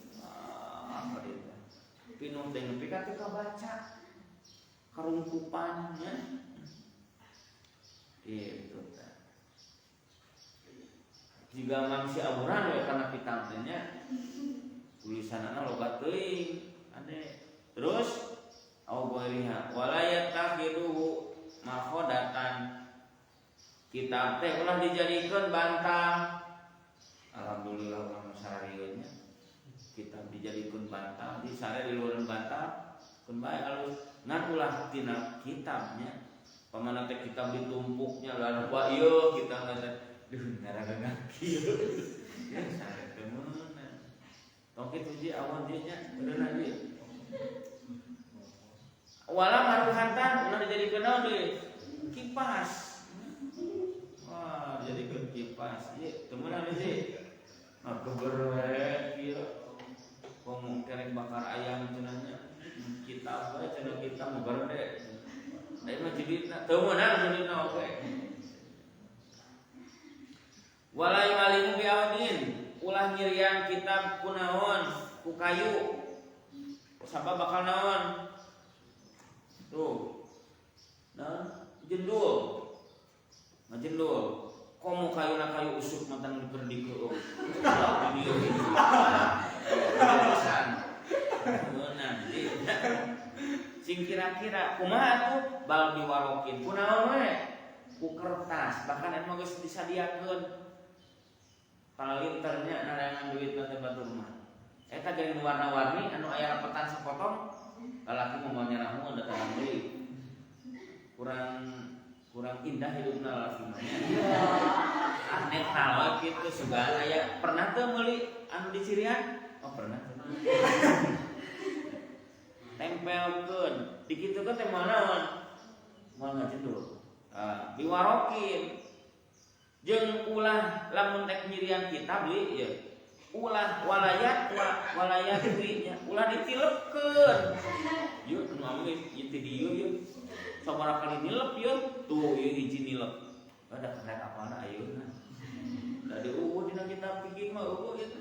apa dieu pinuh teh nepi ka teu kabaca karungkupannya itu jika manusia aburan we kana kitabnya tulisanana loba teuing ade terus au bairiha walayat takhiduhu makhodatan kitab teh ulah dijadikeun bantah alhamdulillah urang sararieun nya kitab dijadikeun bantah di sare di luareun bantah keun bae alus ngan ulah tina kitabnya pamana teh kitab ditumpuknya lalu wah ieu kitab teh ngaraga kieu ya sare teh meunang tong kitu ji awan dieu nya beunang ieu Walam maruhatan ulah dijadikeun naon deui? Kipas. Wah, jadikeun kipas. Ieu teu meunang sih. Nah, keber we kieu. Komo kerek bakar ayam cenanya. Kita we cenah kita meuber deh. Da mah jilidna teu meunang jilidna oge. Wala yalimu bi awadin, ulah nyirian kitab kunaon ku kayu. Sabab bakal naon? Tuh. Nah, jendul. Ngajendul. Komo kayuna kayu usuk mantan diperdikeun. Lah di dieu. Alasan. Meunang deui. Sing kira-kira kumaha tuh bal diwarokin. Kunaon we? Ku kertas, bahkan emang geus disadiakeun. Palinternya narangan duit nanti batur mah. Eta geuning warna-warni anu aya rapetan sapotong, lalaki mau nyerahmu datang deui. Kurang indah hidupna lalaki mah. Aneh talo kitu sugan aya pernah teu meuli anu dicirian? Oh pernah. Tempelkeun, dikitukeun teh moal naon? Moal ngajendul. Diwarokin. Jeung ulah lamun tek nyirian kitab deui ya. Ulah walayat nya ulah ditilepkeun. Yeuh nu ameh ieu teh dieu yeuh. Sabaraha kali nilep yeuh tuh ieu hiji nilep. Ada karek apana ayeuna. Da dieueuh dina kitab fikih mah eueuh itu.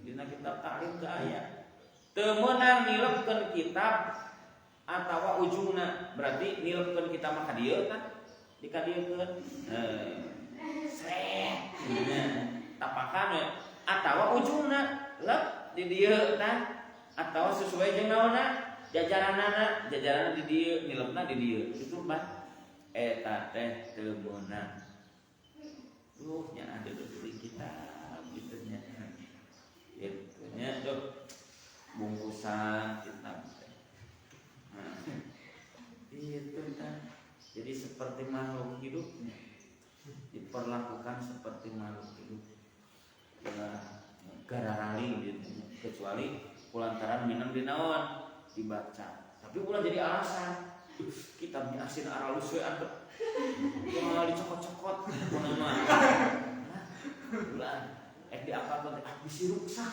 Dina kitab ta'lim teu aya. Teu meunang nilepkeun kitab atawa ujungna. Berarti nilepkeun kitab mah ka dieu kan? Dikadiekeun. Sret tapakan we atawa ujungna lep di dieu tah atawa sesuai jeung naonna jajaranana di dieu nilepna di dieu kitu mah eta teh teu meunang nya ada di kitab kitu nya kitu nya tuh bungkusan kitab teh itu kan jadi seperti makhluk hidupnya diperlakukan seperti makhluk hidup. Gara rali gitu. Kecuali kulantaran minum dinaon dibaca. Tapi ulah jadi alasan. Kitabnya asin aralus we antep. Ulah dicokot-cokot kunaon mah. Ulah diapakeun teh bisi ruksak.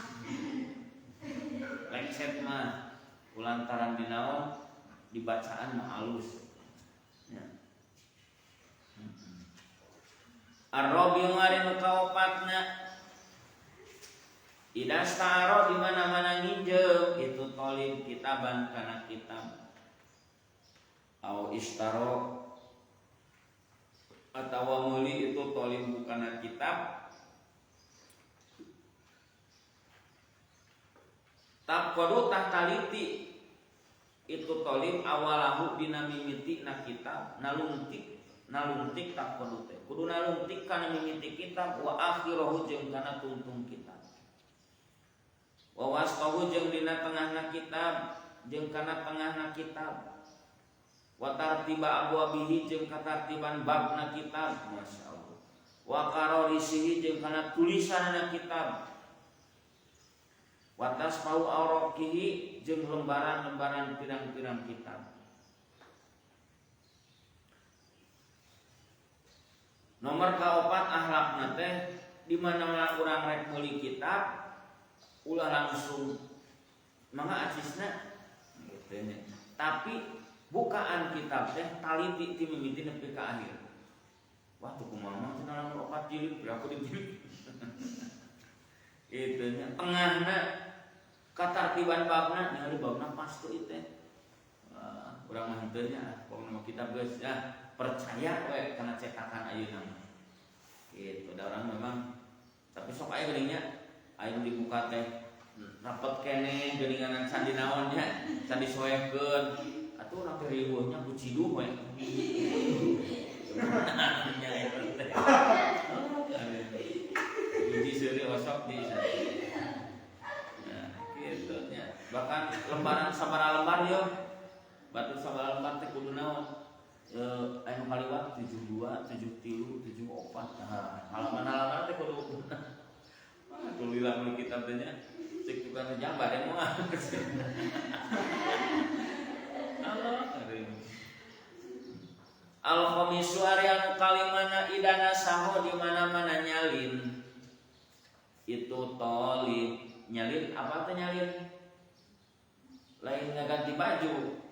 Lengset mah kulantaran dinaon dibacaan mah alus. Ar-rabiu ngari kaopatna idastaro di mana-mana nginjem itu tolim kitaban kana kitab au istaro atawa meuli itu tolim bukana kitab taqadu tahtaliti itu tolim awalahu dina mimiti na kitab naluntik taqadu teh kudu naluntik kana mimiti kitab wa akhirahu jeung kana tungtung kitab wa wasqahu jeung dina tengahna kitab jeung kana tengahna kitab wa tartiba abwabihi jeung katartiban babna kitab masyaallah wa qararisihi jeung kana tulisanna kitab wa tasfau awraqihi jeung lembaran-lembaran pirang-pirang kitab. Nomor kaopat akhlakna teh di mana urang rek meuli kitab ulah langsung mangga acisna gitu nya. Tapi bukaan kitab teh taliti ti mimiti nepi ka akhir. Wah tuh kumaha cenah lamun 4 jilid berapa di jilid. Itu nya tengahna katartiban babna ningali babna pas teu ieu teh. Urang mah henteu nya pokona kitab geus ya percaya we kana cetakan ayeuna mah. Gitu, ada orang memang tapi sok aya geuningnya aya nu dibuka teh rapet keneh geuninganan sandi naon nya sandi soekeun atuh urang teh riweuhnya ku ciduh we. Nya eta teh. Hiji seuri osok di sana. Nah, kitu nya. Bahkan lembaran sabaraha lembar yo. Batur sabaraha lembar teh kudu naon? Anu kaliwat 72, 73, 74. Nah, halaman-halaman teh kudu. Wah, tulilah mun kitab teh nya. Cek tukang jambar moal. Al-khamisu ari anu kalimana idana saho di mana-mana nyalin. Itu tolib. Nyalin apa teh nyalin? Lain ganti baju.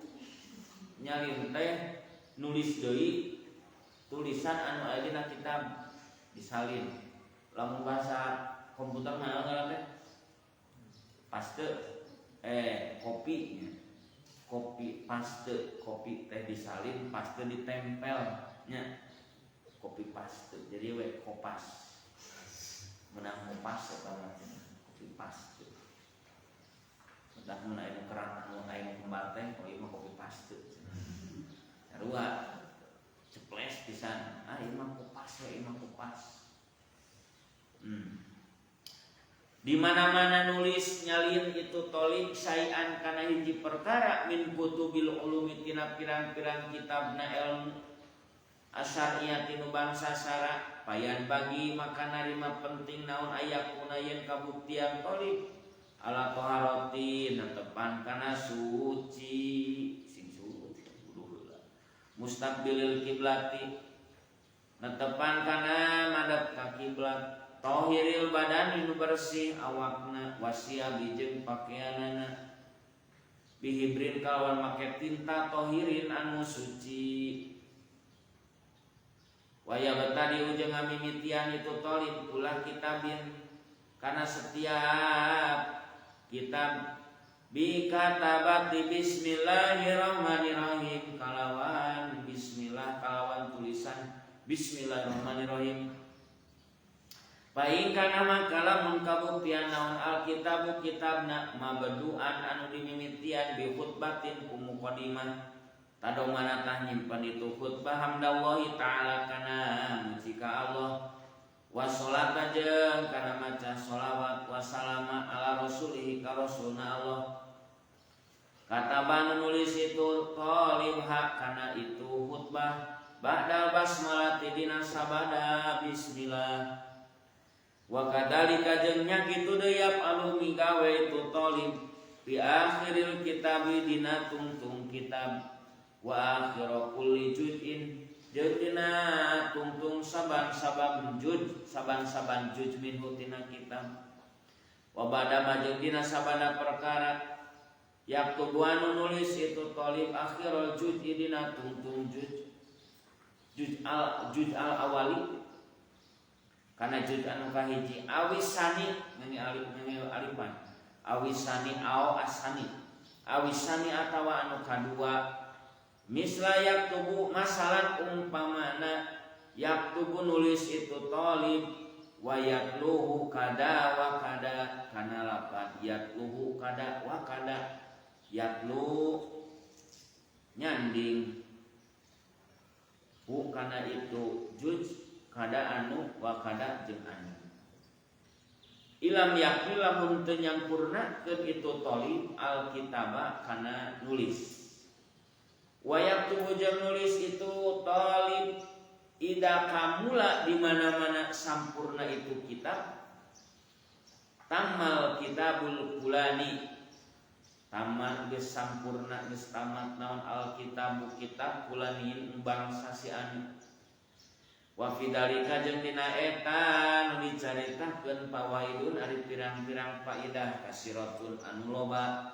Nyalin teh nulis deui tulisan anu aya dina kitab disalin. Lamun bahasa komputer mah ngaran teh paste kopi paste, kopi teh disalin, paste ditempelnya, kopi paste, jadi we kopas, menang kopas atau kopi paste, entah mana yang kerang, mana yang kembar teh, kalau ini kopi paste, kedua ceples pisan, ini mah kopas ya, ini mah kopas, di mana-mana nulis nyalin itu tolib sayan kana hiji perkara min kutubil ulumi tina pirang-pirang kitabna ilmu asyariyati nu bangsa sara payan bagi maka narima penting naon ayakuna yen kabuktian tolib ala taharati netepan kana suci sing suci mustaqbilil kiblati netepan kana madhep ka kiblat tohiril badan nu bersih awakna wasiabi jeung pakaianana bihibrin kalawan make tinta tohirin anu suci waya betadi ujung ngamimitian itu tolib ulah kitabin karena setiap kitab bikatabati bismillahirrahmanirrahim kalawan bismillah kalawan tulisan bismillahirrahmanirrahim. Paing kana maka lamun kabuktian naon alkitab kitabna mabeduan anu dimimitian bi khutbatin ku muqaddimah tadomana tah nyimpen itu khutbah hamdallahi taala kana muji ka Allah wa sholata jeung kana maca sholawat wa salama ala rasulih ka rasulna Allah kataban nulis itu talib hak kana itu khutbah ba'dal basmalati dina sabada bismillah wa kadzalika jeung nya kitu deui alumi gawe itu talib fi akhiril kitabi dina tungtung kitab wa akhir kulli juz'in jeung dina tungtung saban-saban juz minhu tina kitab wa ba'da jeung dina sabana perkara yaktubu anu nulis itu talib akhirul juz'i dina tungtung juz al awali karena juz anu kahiji awisani ini alifan awisani au asani awisani atawa anu kadua misla yaktubu masalan umpamana yaktubu nulis itu talib wa yatluhu kada wa kada kana lapan yatluhu kada wa kada yatlu nyanding hu kana itu juz kada anu wa kada jeung anu ilam yakni lamun teu nyampurnakeun itu talib alkitaba kana nulis wa yaktubu jeung nulis itu talib ida kamula di mana-mana sampurna itu kitab tamal kitabul fulani tamat geus sampurna geus tamat naon alkitabu kitab fulani bangsa si anu wa fidzalika jeung dina eta nu dicaritakeun fawaidun ari pirang-pirang faedah kasiratun anu loba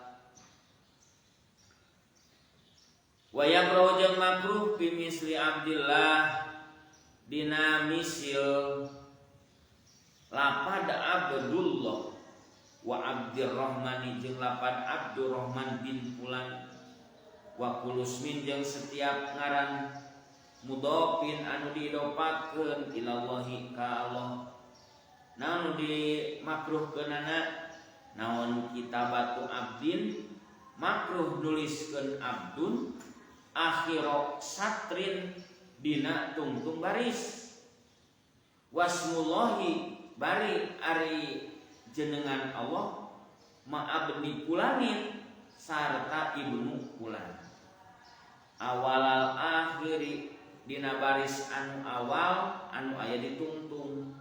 wa yakrahu jeung makruh fi misli Abdillah dina misil lapad Abdullah wa Abdurrahman jeung lapad Abdurrahman bin fulan wa kulusmin jeung setiap ngaran mudhofin anu diidopatkeun ilallahi ka Allah naon dimakruhkeunana naon kitabatu abdin makruh nuliskeun abdun akhiro satrin dina tungtung baris wasmullahi bari ari jenengan Allah ma'abni pulanin sarta ibnu pulan awalal akhiri dina baris anu awal anu aya ditungtung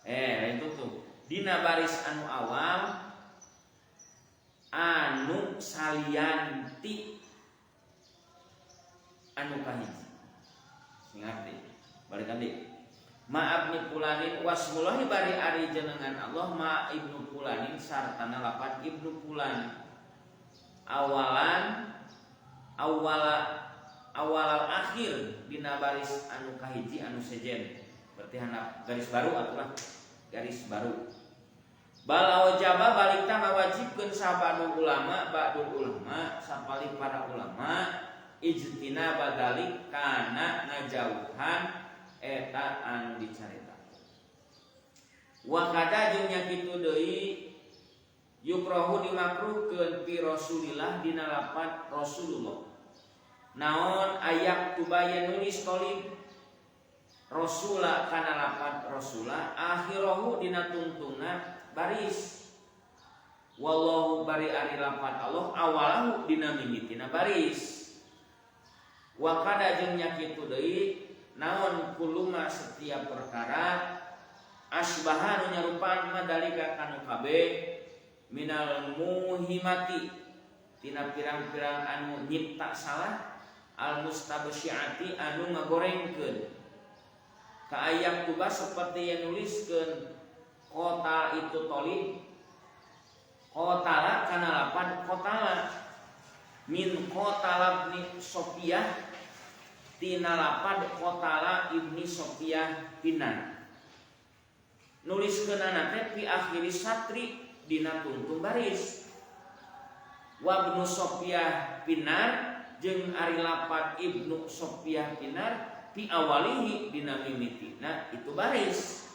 lain tungtung dina baris anu awal anu salianti anu kahiji. Ingat deh, balikan deh. Ma ibnu fulanin wasmullahi bari ari jenengan Allah ma ibnu fulanin sartana lapan ibnu fulan awal akhir dina baris anu kahiji anu sejen berarti handap garis baru atulah garis baru bal awjaba balikna ngawajibkeun sabadu ulama sapali para ulama ijtina badalik kana ngajauhan eta anu dicarita. Wa kada jeung nya kitu deui yukrahu dimakruhkeun fi Rasulillah dina lapan Rasulullah. Naon ayak tubaya nulis tolib Rasula kana lapan Rasula akhirahu dina tungtungna baris. Wallahu bari ari lapan Allah awalahu dina mimitina baris. Wa kada jeung nya kitu deui naon kuluma setiap perkara asbaha nu nyarupan madalika kanu kabeh minal muhimati tina pirang-pirang anu nyipta salah al mustabsyiati anu ngagorengkeun ka ayak tuba seperti yang nuliskeun kota itu tolib kotala kana lapan kotala min kotala ibni Sofiyah tina lapan kotala ibni Sofiyah pinan nuliskeunana teh fi akhiri satri dina tungtung baris wa ibnu Sofiyah pinar jeung ari lapan ibnu Sofiyah pinar fi awalihi dina mimitina itu baris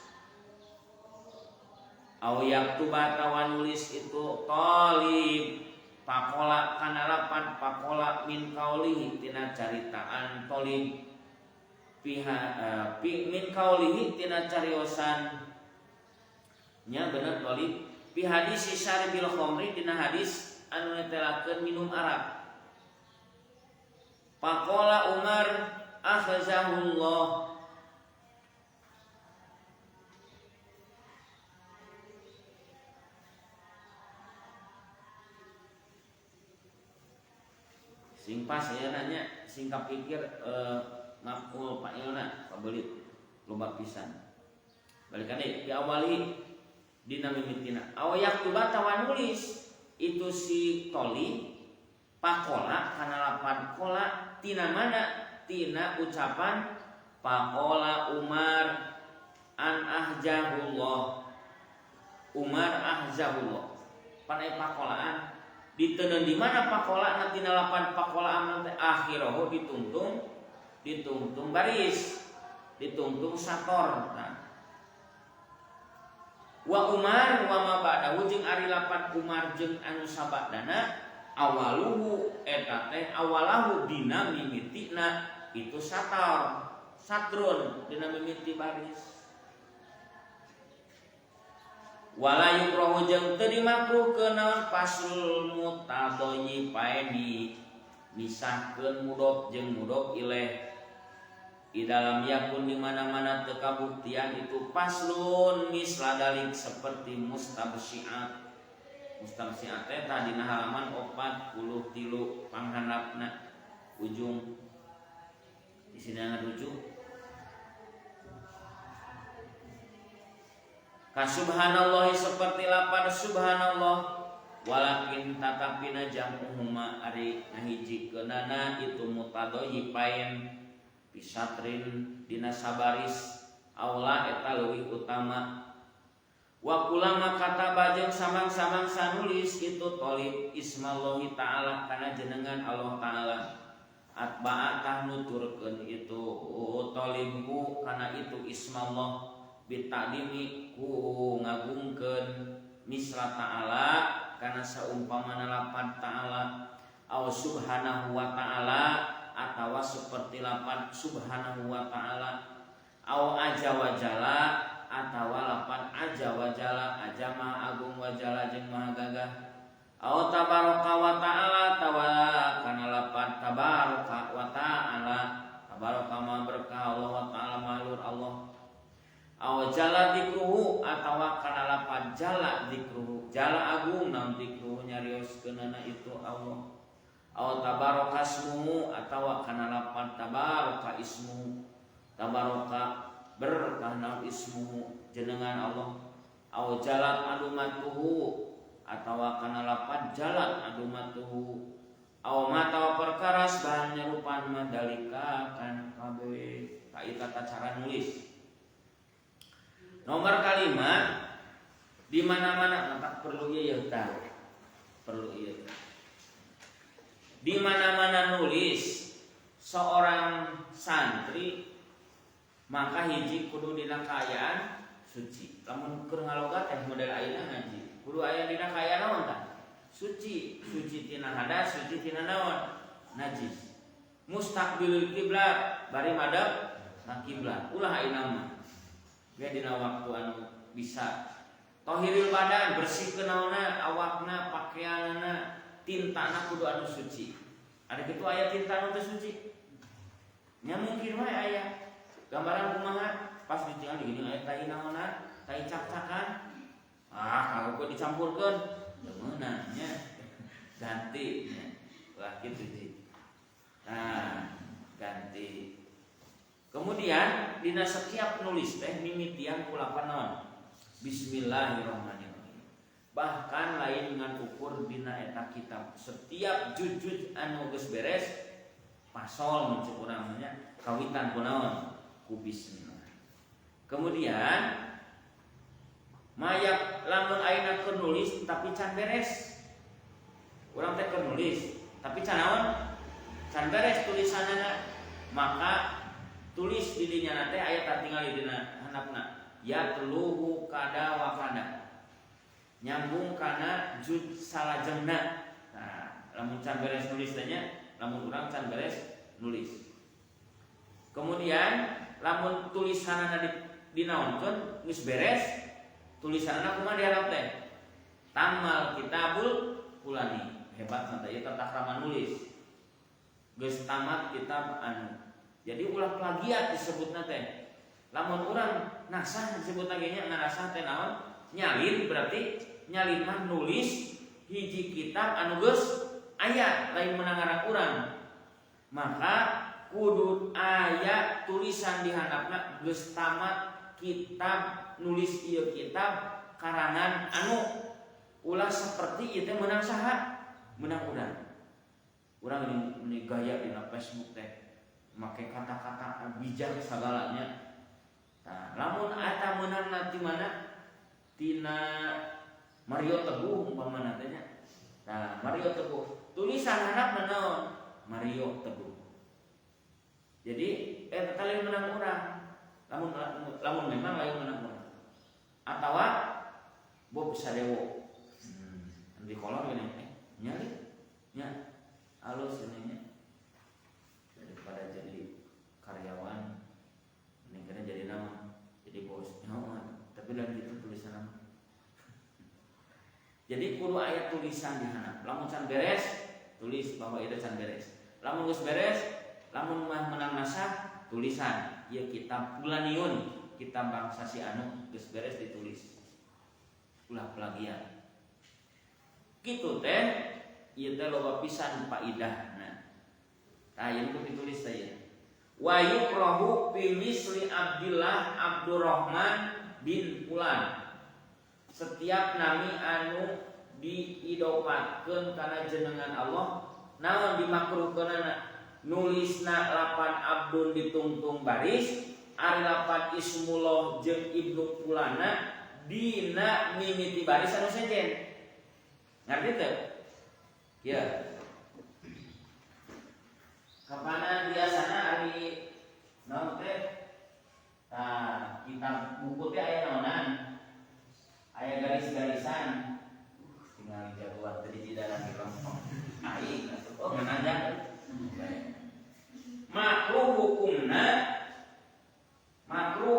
aw yaktuba tawan nulis itu talib pakola kana lapan pakola min kaulihi tina caritaan tolib min kaulihi tina cariosan nya bener tolib fi hadis syaribil khamri tina hadis anu netelakeun minum arak pakola Umar akhazahullah sing pas ya nanya singkap pikir maf'ul fa'ilna pabelit loba pisan balikan deui di awali dina mimitina awayak tuba tawan nulis itu si toli pakola kana lapan kola tina mana tina ucapan pakola Umar an ahjahullah Umar ahjahullah panai pakolaan diteun di mana pakola nanti nalapan pakola aman teh akhirahu ditungtung baris ditungtung sator nah. Wa Umar wa ma ba'dahu jeung ari lapan Umar jeung anu sabadana awaluhu eta teh awalahu dina mimitina itu satrun dina mimiti baris wala yukrahu jeung teu dimakruhkeun naon pasul mutadayyi paeni misahkeun mudhof jeung mudhof ilaih di dalam yakun di mana-mana teu kabuktian itu paslun misladalik seperti mustabsyiat eta dina halaman 43 panghandapna ujung di sini ngarujuk ka subhanallahi seperti lapan subhanallah walakin tatapina jam'uhuma ari ngahijikeunana itu mutadayyi paen pisatrin dina sabaris aula eta leuwih utama wa kulama kataba jeung samang-samang sanulis itu tolib ismallahi ta'ala kana jenengan Allah ta'ala atba'a tah nuturkeun itu tolibku kana itu ismallah bitadimi ku ngagungkeun misra ta'ala kana saumpamana lapan ta'ala aw subhanahu wa ta'ala atawa seperti lapan subhanahu wa ta'ala aw aja wa jala atawa lapan aja wa jala aja maha agung wa jala jeung maha gagah aw tabaraka wa ta'ala tawa kana lapan tabaraka wa ta'ala tabaraka ma berkah Allah wa ta'ala malur Allah Aw jala dikruhu atawa kana lapan jala dikruhu. Jala agung naon dikruhu nyarioskeunana itu Allah. Aw tabaraka ismuhu atawa kana lapan tabaraka ismuhu. Tabaraka berkah naon ismuhu jenengan Allah. Aw jalat adumatuhu atawa kana lapan jalat adumatuhu. Aw mata perkaras bahan nyerupan mandalika kan kabeh. Ka ieu tata cara nulis. Nomor kalimat di mana-mana maka perlu ieu tah. Perlu ieu. Di mana-mana nulis seorang santri maka hiji kudu dina kaayaan suci. Lamun keur ngalogat teh model ayeuna ngaji. Kudu aya dina kaayaan naon tah? Suci. Suci tina hadas, suci tina naon? Najis. Mustaqbilul kiblat bari madep ka kiblat. Ulah ayeuna mah. Ge dina waktu anu bisa tahiril badan bersihkeun naonna awakna pakaianna tintana kudu anu suci. Ada kitu aya tinta anu teu suci. Nya mungkin wae aya gambaran kumaha pas ditinggal gini aya tai naonna tai cak-cakan. Kalau kok dicampurkeun deumeunan nya ganti nya. Wah kitu sih. Nah, ganti. Kemudian dina setiap nulis teh mimitian kulapan naon? Bismillahirrahmanirrahim. Bahkan lain dengan ukur dina eta kitab. Setiap juz-juz anu geus beres pasol mun cuk urang nya kawitan ku naon? Ku bismillah. Kemudian mayak lamun ayeuna keur nulis tapi can beres. Urang teh keur nulis tapi can naon? Can beres tulisanana. Maka tulis di dinya nate aya tatinggal dina handapna ya teluhu kada wa kada nyambung kana juz salajengna. Nah, lamun can beres nulis teh nya, lamun urang can beres nulis. Kemudian lamun tulisanana dinaonkeun geus beres, tulisanana kumaha diharap teh? Tamal kitabul fulani. Hebat mah ieu tata krama nulis. Geus tamat kitab anu. Jadi ulah plagiat disebutna teh. Lamun urang nasah disebutna ge nya ngarasah teh naon? Nyalin berarti nyalin mah nulis hiji kitab anu geus aya lain meunang ngaran urang. Maka kudu aya tulisan di handapna geus tamat kitab nulis ieu kitab karangan anu ulah saperti ieu teh meunang saha? Meunang urang. Urang ini gaya dina Facebook teh make kata-kata bijak sagalanya. Nah, lamun eta meunang nanti mana tina Mario Teguh umpamana teh nya. Nah, Mario Teguh tulisan handapna naon? Mario Teguh. Jadi eta teh meunang urang. Lamun memang lain meunang urang. Atawa Bob Sadewo. Di kolom gini nyari nya alus ini nya. Daripada jadi karyawan ini kena jadi nama jadi bos nyawa tapi dan itu tulisan nama. Jadi kudu aya tulisan di handap. Lamun can beres tulis bahwa itu can beres. Lamun geus beres, lamun mah menang nasah tulisan ieu kitab Fulaniun, kitab bangsa si anu geus beres ditulis. Ulah plagiat. Kitu teh ieu teh loba pisan faedahna. Nah, yang itu ditulis saya. Wa yukrahu fi misli Abdillah Abdurrahman bin Fulan. Setiap nami anu diidopatkeun kana jenengan Allah, naon dimakruhkeunana? Nulisna lapan Abdun ditungtung baris, ari lapan Ismullah jeung Ibnu Fulana dina mimiti baris anu sejen. Ngerti teu? Ya. Kapanan biasana ari naon teh? Tah, kitab buku teh aya naonan? Aya garis-garisan. Tinggal jagoan teh di dalam kelompok. Aing oh menanya. Makruh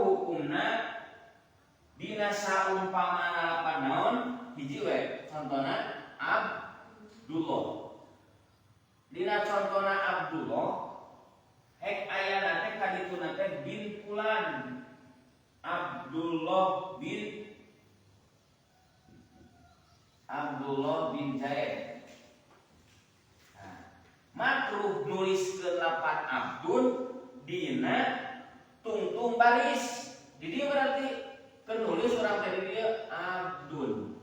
hukumna dina saumpamana lapan naon? Hiji we contona Abdullah. Dina contona Abdullah hek aya teh kadituna teh bin fulan. Abdullah bin Zaid. Makruh nulis ke lapan Abdul dina tungtung baris. Jadi berarti penulis orang tadi dia Abdul.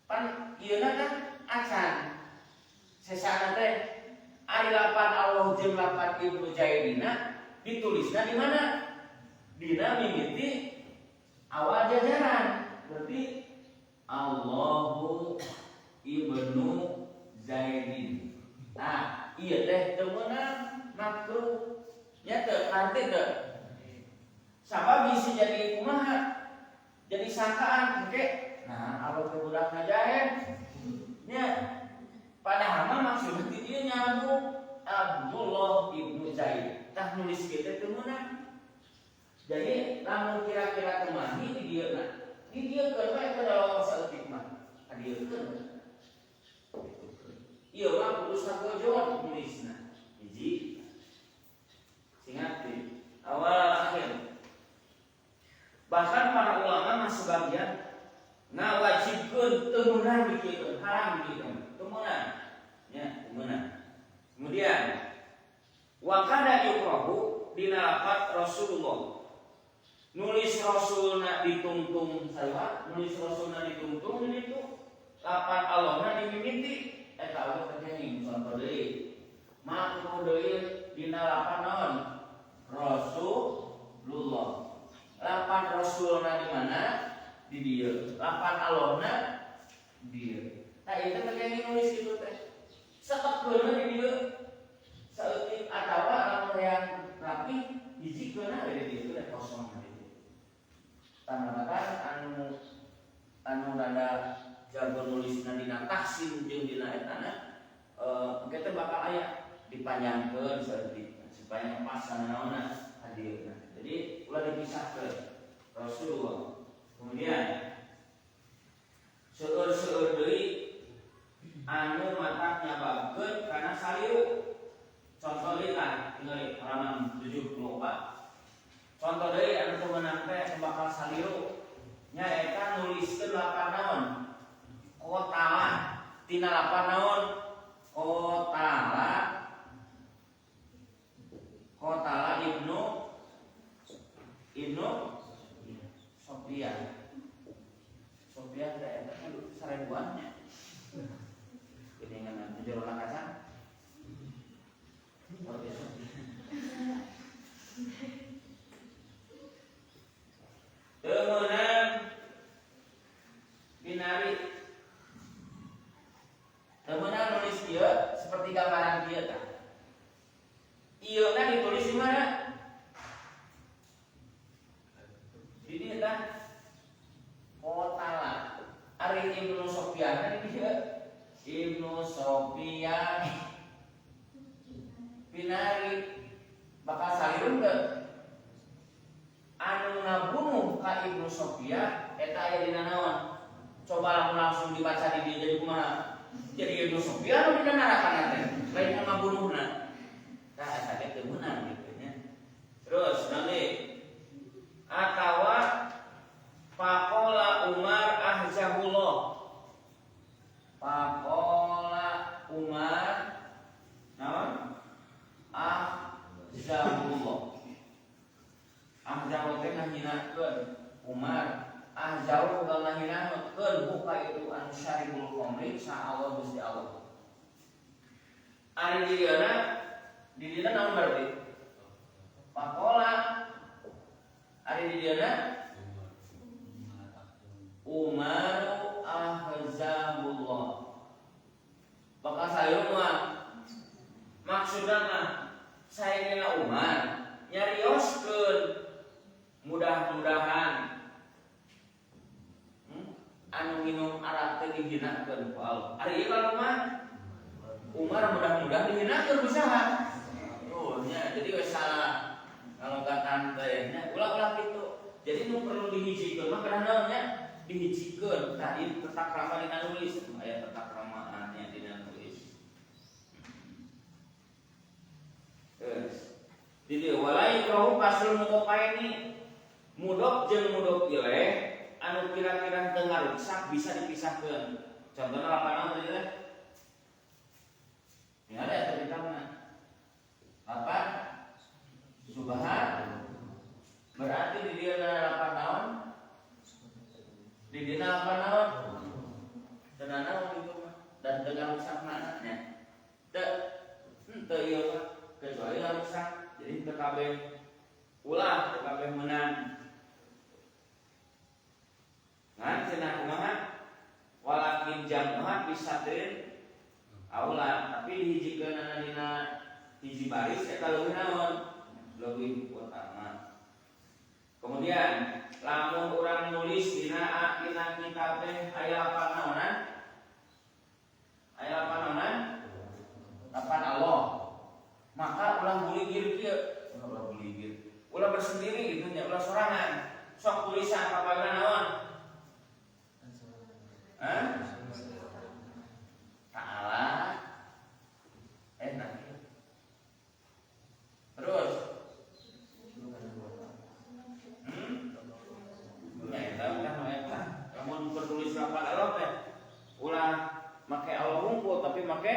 Pan ieu kan acan. Sesana teh ari lapan Allah jeung lapan Ibnu Zaidina ditulisna di mana? Dina mimiti awal jajaran. Berarti Allahu Ibnu Zaidin. Nah, iya teh teu meunang makruh. Nya teu arti teu. Sabab bisa jadi kumaha? Jadi sangkaan oke. Nah, Allah teh budak ngajaen. Nya padahal mah maksudna di dieu nyambung Abdullah Ibnu Zaid. Tah nulis kieu teh teu meunang. Jadi lamun kira-kira kemani di dieu na. Di dieu keur bae ke dalam saeutik mah. Kadieun. Ieu mah kudu sagojon nulisna. Hiji singati awal akhir. Bahkan para ulama mah sebagian ngawajibkeun teu meunang dikieun, haram dikieun, teu meunang. Nya, teu meunang. Kemudian wa kana yukrahu dina lafaz Rasulullah. Nulis rasulna ditungtung saha? Nulis rasulna ditungtung di ditu. Lapan Allahna dimimiti. Eta Allah terjadi contoh deui. Makruh deui dina lapan naon? Rasulullah. Lapan rasulna di mana? Di dieu. Lapan Allahna di dieu. Tah ieu teh terjadi nulis kitu teh. Sakepeulna di dieu. Saeutik atawa lamun yang rapi hijikeunna di dieu teh kosong. Tanakan anu rada jago nulisna dina taksim jeung dina etana engke teh bakal aya dipanjangkeun saeutik supaya pas naonna hadirna. Jadi ulah dipisahkeun Rasulullah. Kemudian seueur-seueur deui anu matak nyababkeun kana saliru. Contoh deui tah tinggal halaman 74. Contoh deui anu teu meunang teh bakal saliru nya eta nuliskeun lapan naon? Qotala. Tina lapan naon? Qotala Ibnu Sofyan. Sofyan teh eta sarebuan nya. Gedengan jero lakasan. Temenan binari. Temenan nulis ieu seperti gambaran ieu tah. Ieu na ditulis di mana? Di dieu tah. Qotala. Ari Ibnu Sofyan di dieu. Ibnu Sofyan binari bakal salirun teu? Anu ngabunuh ka Ibnu Sofyan eta aya dina naon? Coba langsung dibaca di dieu jadi kumaha? Jadi Ibnu Sofyan dina narakan teh, lain anu ngabunuhna. Tah eta teh teu meunang kitu nya. Terus nanti atawa faqala Umar ahzabullah. Faqala Umar naon? Ahzabullah. Ahzab teh ngahinakeun Umar. Ahzab ngahinakeun buka itu anu syaribul khamri sa Allah Gusti Allah. Ari di dieuna naon berarti? Faqala ari di dieuna Umar ahzabullah. Bakal sayur mah maksudna mah saeuna Umar nyarioskeun mudah-mudahan anu minum arak teh dihinakeun ku Allah. Ari ieu kalau mah Umar mudah-mudahan dihinakeun kusaha? Oh nya jadi we salah ngalogatan teh nya ulah-ulah kitu. Jadi nu perlu dihijikeun mah kana naon nya? Dihijikeun tadi tetap rama dina nulis aya tetap ramaannya dina nulis. Terus jadi walai kau pasul mutopaini Mudhof jeung mudhof ilaih anu kira-kira teu ngaruksak bisa dipisahkeun. Contohna lapan tadi teh. Ya ada eta kitabna. Lapan subhan berarti di dieu lapan naon? Di dina lapan naon? Teu naon itu mah dan teu ngaruksak maknanya. Teu ieu mah kecuali ngaruksak. Jadi teu kabeh ulah, teu kabeh meunang. Nah, cenah kumaha? Walakin jam'uha bisadrin aula, tapi dihijikeun dina hiji baris eta leuwih naon? Leuwih utama. Kemudian lamun urang nulis dina kitab teh aya lapan naonan? Aya lapan naonan? Lapan Allah. Maka ulah buligir kieu, ulah buligir. Ulah bersendiri gitu nya, ulah sorangan. Sok tulisan kapalna naon? Ta'ala enak. Terus namun bertulis lapan Allah teh ulah make Allah hungkul tapi make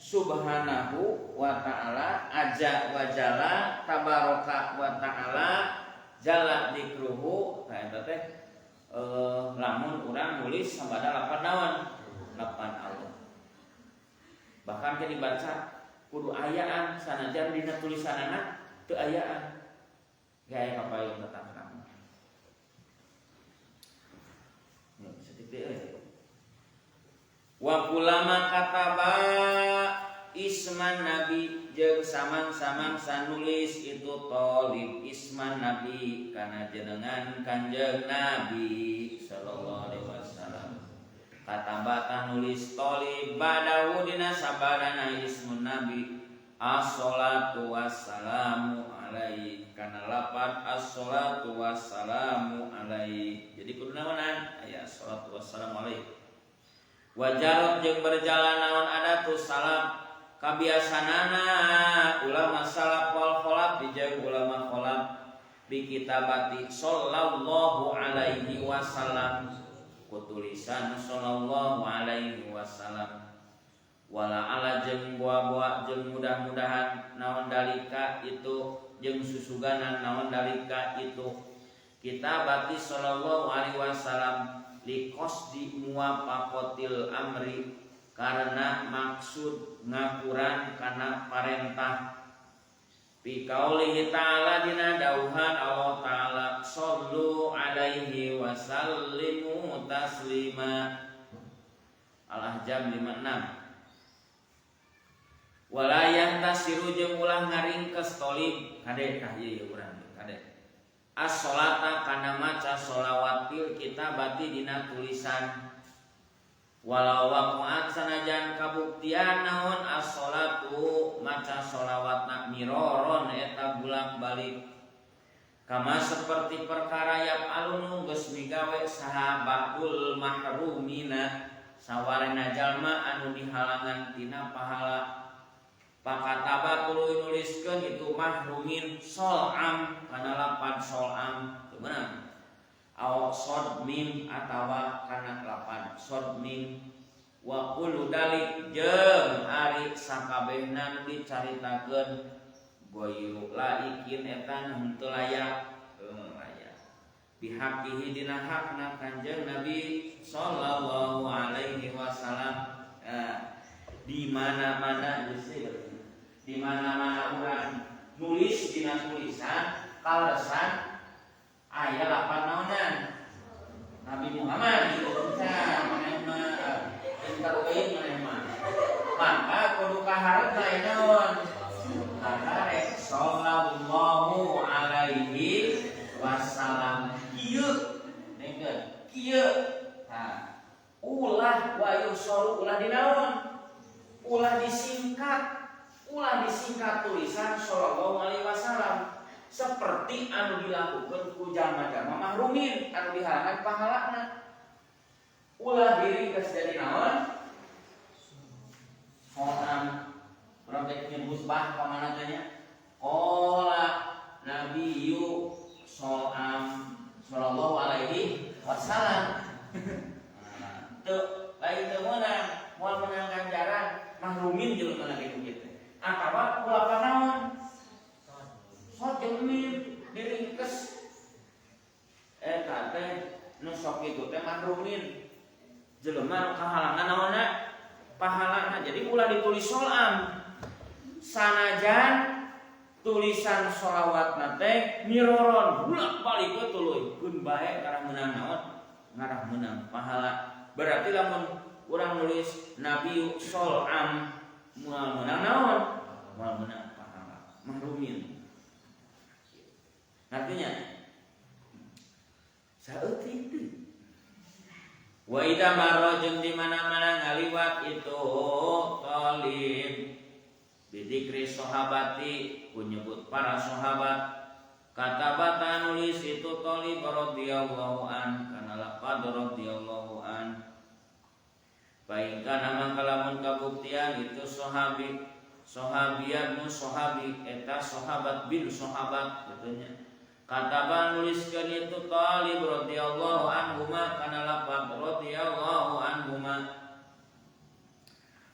subhanahu wa ta'ala aja wa jalla tabaraka wa ta'ala jalla dzikruhu. Nah eta teh lamun urang nulis sabada lapan naon? Lapan Allah. Bahkan ke dibaca kudu ayaan sanajan dina tulisanana teu ayaan. Gaya kapayun tetap kamu. Ya, seperti wa kulama kataba isman nabi jeung samang-samang sanulis itu tolib isman nabi kana jenengan kanjeng nabi sallallahu alaihi wasallam. Kataba nulis tolib badawu dina sabadana ismun nabi as-salatu wassalamu alaihi kana lapat as-salatu wassalamu alaihi. Jadi kudu naonan aya as-salatu wassalamu alaihi. Wajarot jeung berjalan naon adatus salam kabiasanana ulama salaf wal khalaf jeung ulama khalaf bi kitabati sallallahu alaihi wasallam kutulisan sallallahu alaihi wasallam wala ala jeung buah-buah jeung mudah-mudahan naon dalika itu jeung susuganan naon dalika itu kitabati sallallahu alaihi wasallam liqasdi muwafaqatil amri karena maksud ngakuran kana parentah bi qaulihi ta'ala dina dauhan Allah ta'ala sallu alaihi wa sallimu taslima Al-Ahzab 56. Wala yantasiru jeung ulah ngaringkes tolib kade tah ieu urang kade as-sholata kana maca sholawat fil kitabati dina tulisan walau waqa'at sanajan kabuktian naon as-sholatu maca sholawatna miroron eta bulak-balik kama seperti perkara yang alun geus migawe sahabatul mahrumina sawarena jalma anu dihalangan tina pahala pakataba tuluy nuliskeun itu mahrumin sol'am kana lapan sol'am teu beunang aw sod mim atawa kana lapan sod mim wa kullu dalik jeung ari sakabehna nu dicaritakeun goiru laikin eta henteu layak bihaqihi dina hakna kanjeng Nabi sallallahu alaihi wasallam. Di mana-mana di mana-mana urang nulis dina tulisan kalesan aya lapan naonan Nabi Muhammad gitu can maneh mah intarukeun maneh mah maka kudu kaharep lain naon kaharep sallallahu alaihi wasallam kieu nengkeun kieu tah ulah wa yusalu ulah dinaon ulah disingkat tulisan sallallahu alaihi wasallam seperti anu dilakukan ku jalma-jalma mahrumin anu dihalangan pahalana. Ulah diri geus jadi naon? Soal project musbah pamana teh nya. Qala nabiyyu so'am lain teu meunang moal menang ganjaran mahrumin jelema kitu kitu atawa ulah panaon sok jeung min diringkes eta teh nu sok kitu teh mahrumin jelema kahalangan naonna pahalana. Jadi ulah ditulis solam sanajan tulisan sholawatna teh miroron bolak-balik we tuluy keun bae karah meunang naon ngarah meunang pahala. Berarti lamun urang nulis nabi sholam moal meunang naon moal meunang pahala mahrumin. Artinya saeutik teh wa idza marra jeung di mana-mana ngaliwat itu talib bidikri sahabati menyebut para sahabat katabata nulis itu talib radhiyallahu an kana laqad radhiyallahu an baik kana mangkalamun kabuktian itu sahabi sahabiat nu sahabi eta sahabat bin sahabat betulnya kataba nuliskeun itu talib radhiyallahu anhuma kana laqad radhiyallahu anhuma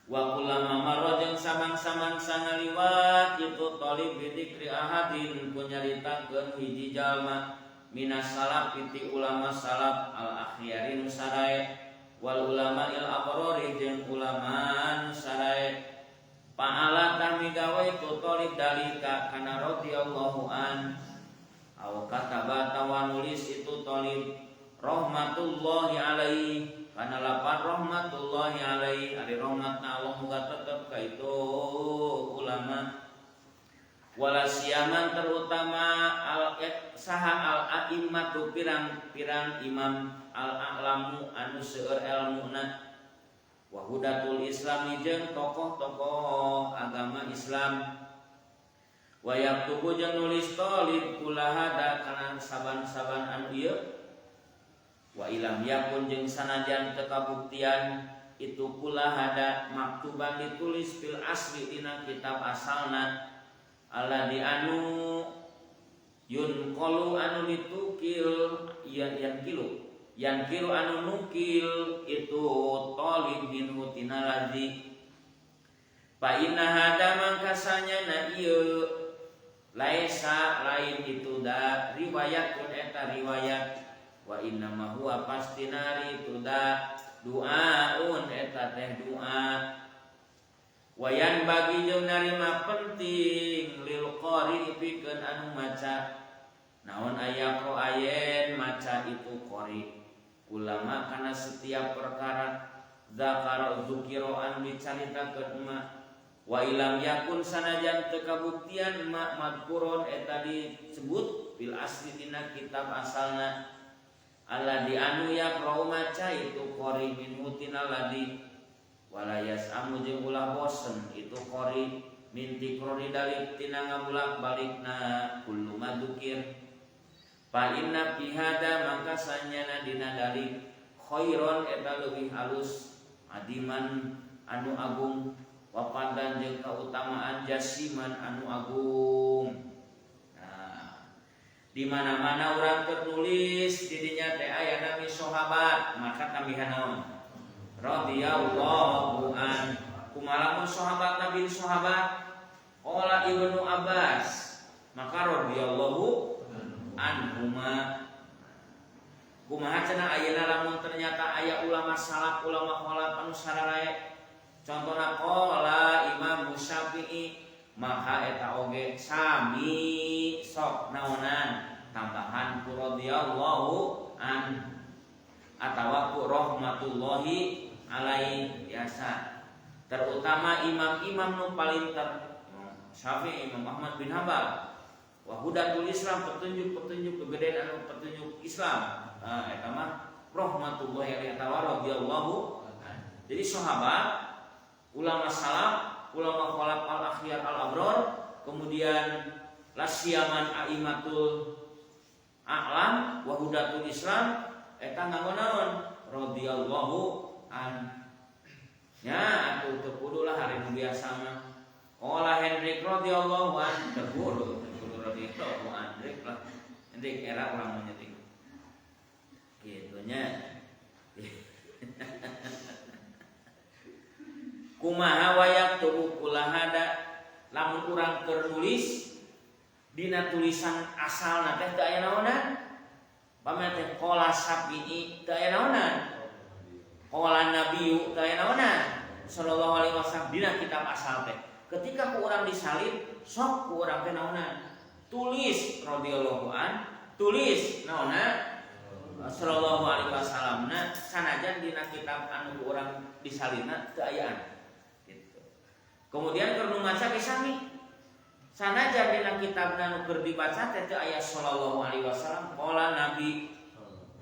wa kullama marra jeung samang-samang sangaliwat itu talib bidikri ahadin punyaritakeun hiji jalma minas salaf piti ulama salaf al akhyari nu sarae wal ulama il abrari jeung ulama nu sarae paala kami gawe itu talib dalika kana radhiyallahu an aw kataba tawanulis itu talib rahmatullahi alaihi kana lapan rahmatullahi alaihi ari rahmatna Allah muga tetep ka itu ulama wala siaman terutama saha al a'immatu pirang-pirang imam al a'lamu anu seueur ilmuna wa hudatul islami jeung tokoh-tokoh agama Islam wa yaktubu jeung nulis talib kulahada kana saban-saban anu ieu wa ilam yakun jeung sanajan teu kabuktian itu kulahada maktuban ditulis fil asli dina kitab asalna alladzi anu yunqalu anu ditukil yang kilu anu nukil itu talib minhu tina ladzi fa inna hada mangkasanya na ieu laisa lain itu da riwayat kun eta riwayat wa inna ma huwa pastinari itu da duaun eta teh doa wayan bagi jeung narima penting lil qari pikeun anu maca naon aya ko ayen maca itu qari ulama kana setiap perkara zakara zukiro anu dicaritakeun ma wa ilam yakun sanajan teu kabuktian ma madkuron eta disebut bil asli dina kitab asalna alladzi anu yaqra'u maca itu qari min mutina ladzi wala yasamu jeung ulah bosen itu qari min tikrori dalik tina ngabulak-balikna kullu madzukir fa inna fi hada maka sanyana dina dalik khairon eta leuwih halus adiman anu agung wa pandan jeung kautamaan jasiman anu agung. Di mana-mana urang tertulis di dinya teh aya nami sahabat maka tambihan naon radhiyallahu an kumalamun sahabat nabi sahabat qala ibnu abbas maka radhiyallahu anhuma kumaha cenah ayeuna lamun ternyata aya ulama salaf ulama khalaf anu sararae contohna qala imam Syafi'i maka eta oge sami sok naonan tambahan ku radhiyallahu an atawa ku rahmatullahi alaihi biasa terutama imam-imam nu paling Syafi'i Imam Ahmad bin Hanbal wa hudatul Islam petunjuk-petunjuk kegedean anu petunjuk Islam eta mah rahmatullahi alaihi atawa radhiyallahu an. Jadi sahabat ulama salaf ulama khalaf al akhyar al abrar kemudian lasiaman aimatul a'lam wa hudatul Islam eta nganggo naon radhiyallahu an nya atuh teu kudu lah hari nu biasa mah qala Hendrik radhiyallahu an teu kudu radhiyallahu an lah Hendrik era urang menyeting kitu nya kumaha wayak tubuh kulahada lamun urang keur nulis dina tulisan asalna teh teu aya naonan pamana teh qala Syafi'i teu aya naonan qala Nabiyyu teu aya naonan sallallahu alaihi wasallam dina kitab asal teh ketika ku urang disalin sok ku urang teh naonan tulis radhiyallahu an tulis naonan sallallahu alaihi wasallam na sanajan dina kitab anu urang disalina teu aya gitu. Kemudian keur nu maca ge sami sanajan dina kitab anu keur dibaca teh teu aya sallallahu alaihi wasallam qala nabi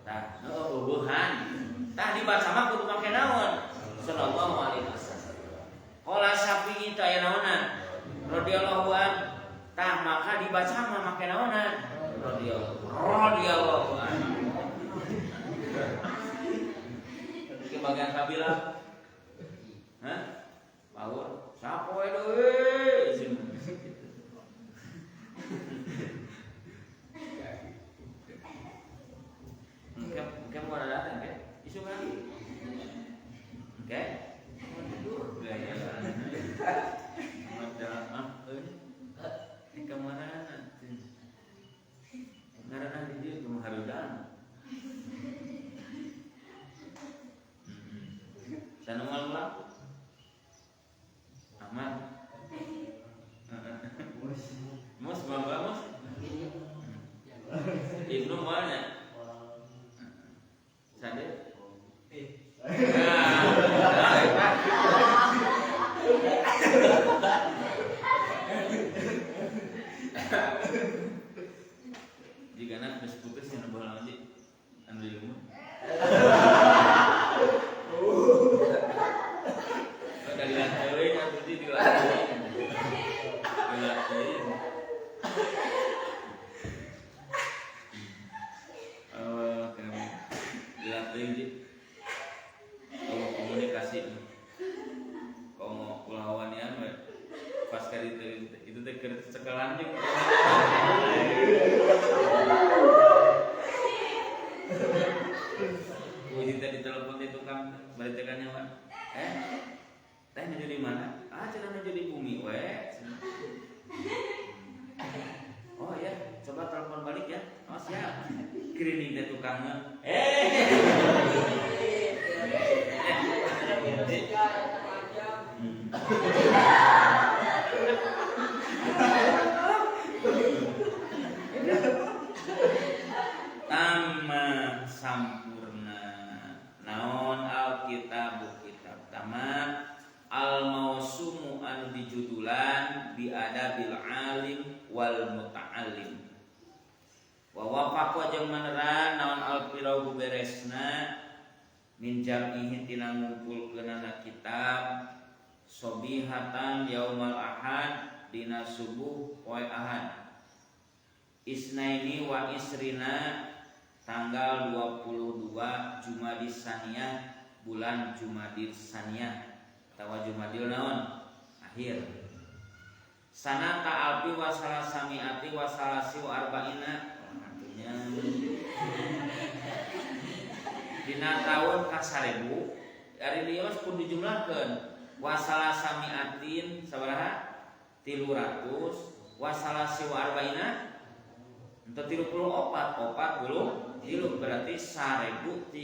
tah eueuhan tah dibaca mah kudu make naon sallallahu alaihi wasallam qala Syafi'i teh aya naonan radhiyallahu an tah maka dibaca mah make naonan radhiyallahu an bagian kabilah, power, siapa itu? Mungkin mau datang kan? Isu lagi, oke? Tidur, gaya. Ini kemana? Karena dia cuma harudan. Sana malam Ahmad Mus bangga mus Ibnu mana Sade jika nak putus yang nambah lagi anu ilmu dilatih atau dilatih kalau komunikasi kalau kulawanian pas kali itu teh sekelan juga Wujud tadi telepon itu kan beritakannya Pak teh nuju di mana? Cenah nuju di bumi we. Oh ya, coba telepon balik ya. Oh siap. Kirining teh tukangnya. Tama sampurna. Naon Alkitab kitab tamat. Al-mausumu anu dijudulan bi adabil alim wal muta'allim wa wafaqa jeung maneran naon al-firau beresna min jam'ihi tina ngumpulkeunana kitab sobihatan yaumal ahad dina subuh poe ahad isnaini wa isrina tanggal 22 Jumadis Saniyah bulan Jumadis Saniyah tawa Jumadil naon akhir sanata alfi wa salasamiati wa salasi wa arba'ina artinya dina taun ka 1000 ari dieu pun dijumlahkeun wa salasamiatin sabaraha 300 wa salasi wa arba'ina untuk 34 berarti 1343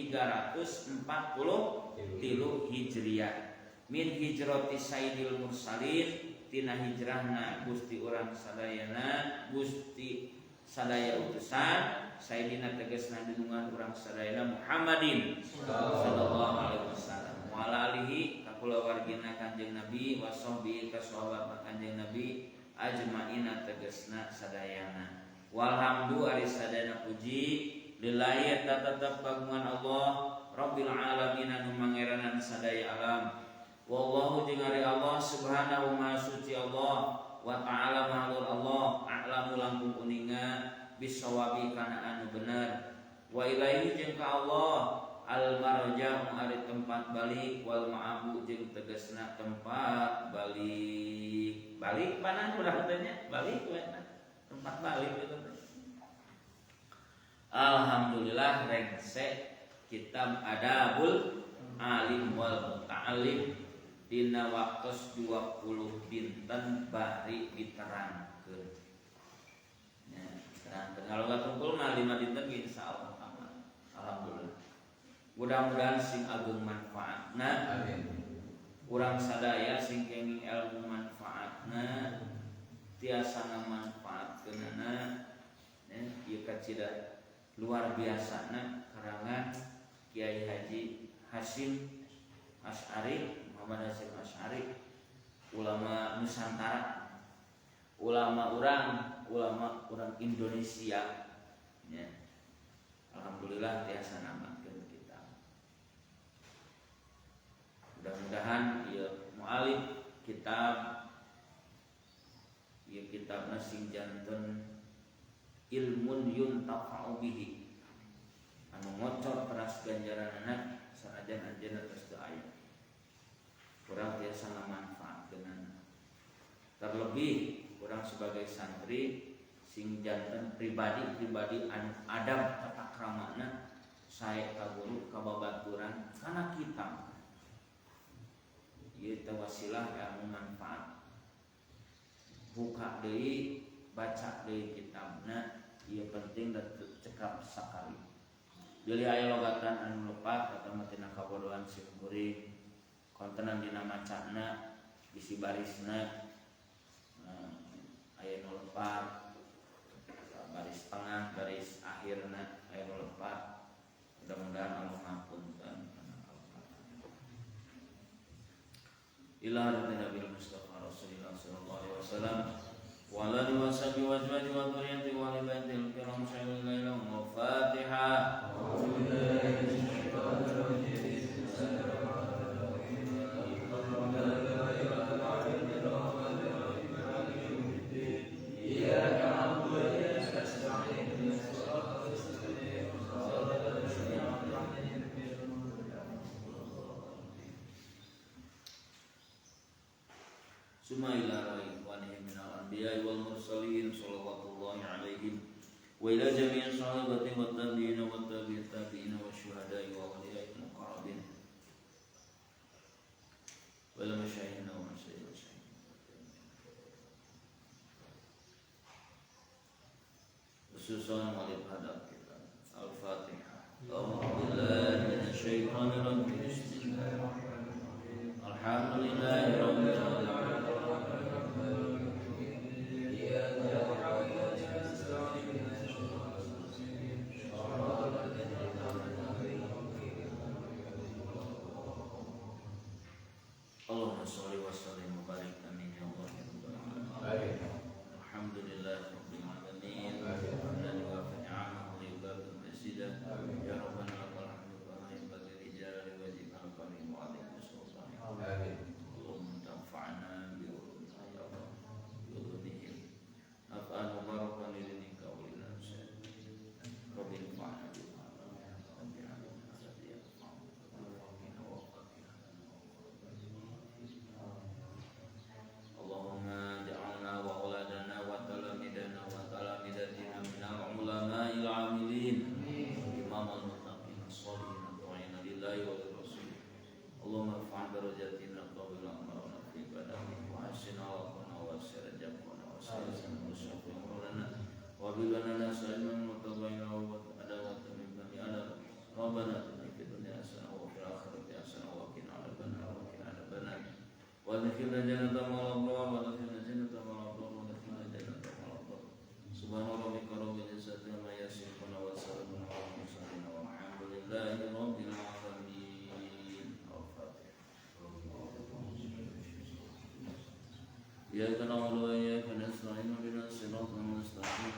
Hijriah min hijrati sayyidil mursalin tina hijrahna Gusti urang sadayana Gusti sadaya utusan sayyidina tegasna dunungan urang sadayana Muhammadin sallallahu alaihi wasallam wa alihi kakulawargina Kanjeng Nabi wa sahbihi ka sahabat Kanjeng Nabi ajmaina tegasna sadayana walhamdu ari sadayana puji lillahi tetep kagungan Allah rabbil alamin anu mangeranan sadaya alam wallahu jeung ari Allah subhanahu ma suci Allah wa ta'ala mahlur Allah a'lamu langkung uninga bisawabi kana anu bener wa ilaihi jeung ka Allah al marja'u ari tempat balik wal ma'abu jeung tegasna tempat balik mana urang tanya balik we tempat balik itu alhamdulillah rengse kitab adabul alim wal muta'allim dina waktos 20 dinten bari diterangkeun. Ya, terangkeun kalau gatungkul mah 5 dinten insyaallah aman. Alhamdulillah. Mudah-mudahan sing agung manfaatna. Amin. Urang sadaya sing kenging ilmu manfaatna tiasa ngamanfaatkeunana ieu kacida luar biasana karangan Kiai Haji Hasyim Asy'ari Muhammad Hasyim Asy'ari ulama Nusantara, ulama urang Indonesia ya. Alhamdulillah tiasa namatkeun kita. Mudah-mudahan ieu mualif kitabna sing janten ilmun yuntafa'u bihi anu ngocor teras ganjaranana sanajan anjeunna geus teu aya. Urang tiasa ngamanfaatkeunana. Terlebih urang sebagai santri sing janten pribadi anu adab tata kramana sae ka guru ka babaturan kana kitab. Ieu teh wasilah ilmu manfaat. Buka deui, baca deui kitabna, ieu penting dan cekap sakali. Deuli aya logatan anu lepat atawa tina kabodohan sim kuring, kontenan dina macana, bisi barisna aya nu lepat, baris tengah, baris akhirna aya nu lepat. Mudah-mudahan Allah ngapunten. Ila Nabi Mustafa Rasulullah sallallahu alaihi wasallam wa ala alihi washabihi wa azwajihi wa dzurriyyatihi wa ali baitil kiram sallallahu wa Fatihah. Summa ila ikhwanihim minal anbiya'i wal mursalin sallallahu alaihim wa ila jami'i sahabati wat tabi'in wat tabi'it tabi'in wasyuhada'i wa awliya'il muqarrabin wal masyayikh wa masyayikh. Khususan walid hadap kita Al-Fatihah. A'udzubillahi minasy syaithanir rajim. Bismillahirrahmanirrahim. Alhamdulillahi rabbil alamin. Allahumma sholli wa sallim wa barik amin ya Allah ya rabbal alamin. Alhamdulillah rabbil alamin. Dan wa ni'amahu li babil masjidah ya rabbana lakal hamdu kama yanbaghi li jalali wajhikal karim wa 'azimi sultanik. Amin. Allahumma tanfa'na bi ulumika ya Allah bi ulumihim naf'an mubarakan li dinika wa lil nasi. Rabbil fa'na bi Allahumma ja'alna wa auladana wa talamidana wa talamidatina minal ulama'il amilin imamul muttaqin as-shalihin at-ta'ina lillahi wa lirrasul. Allahumma rafa'an darajatina tawil amrana fi badani wa hasina wa qana wa sirajabana wa sayyidina wa syafi'in maulana wa bilana sa'iman mutabayna wa adawatan min bani adam. Rabbana atina fid dunya hasanah wa fil akhirati hasanah wa qina adzabannar wa qina adzabannar. وادخلنا جنة مع الأبرار وادخلنا جنة مع الأبرار وادخلنا جنة مع الأبرار. سبحان ربك رب العزة عما يصفون وسلام على المرسلين والحمد لله رب العالمين. الفاتحة. إياك نعبد وإياك نستعين اهدنا الصراط المستقيم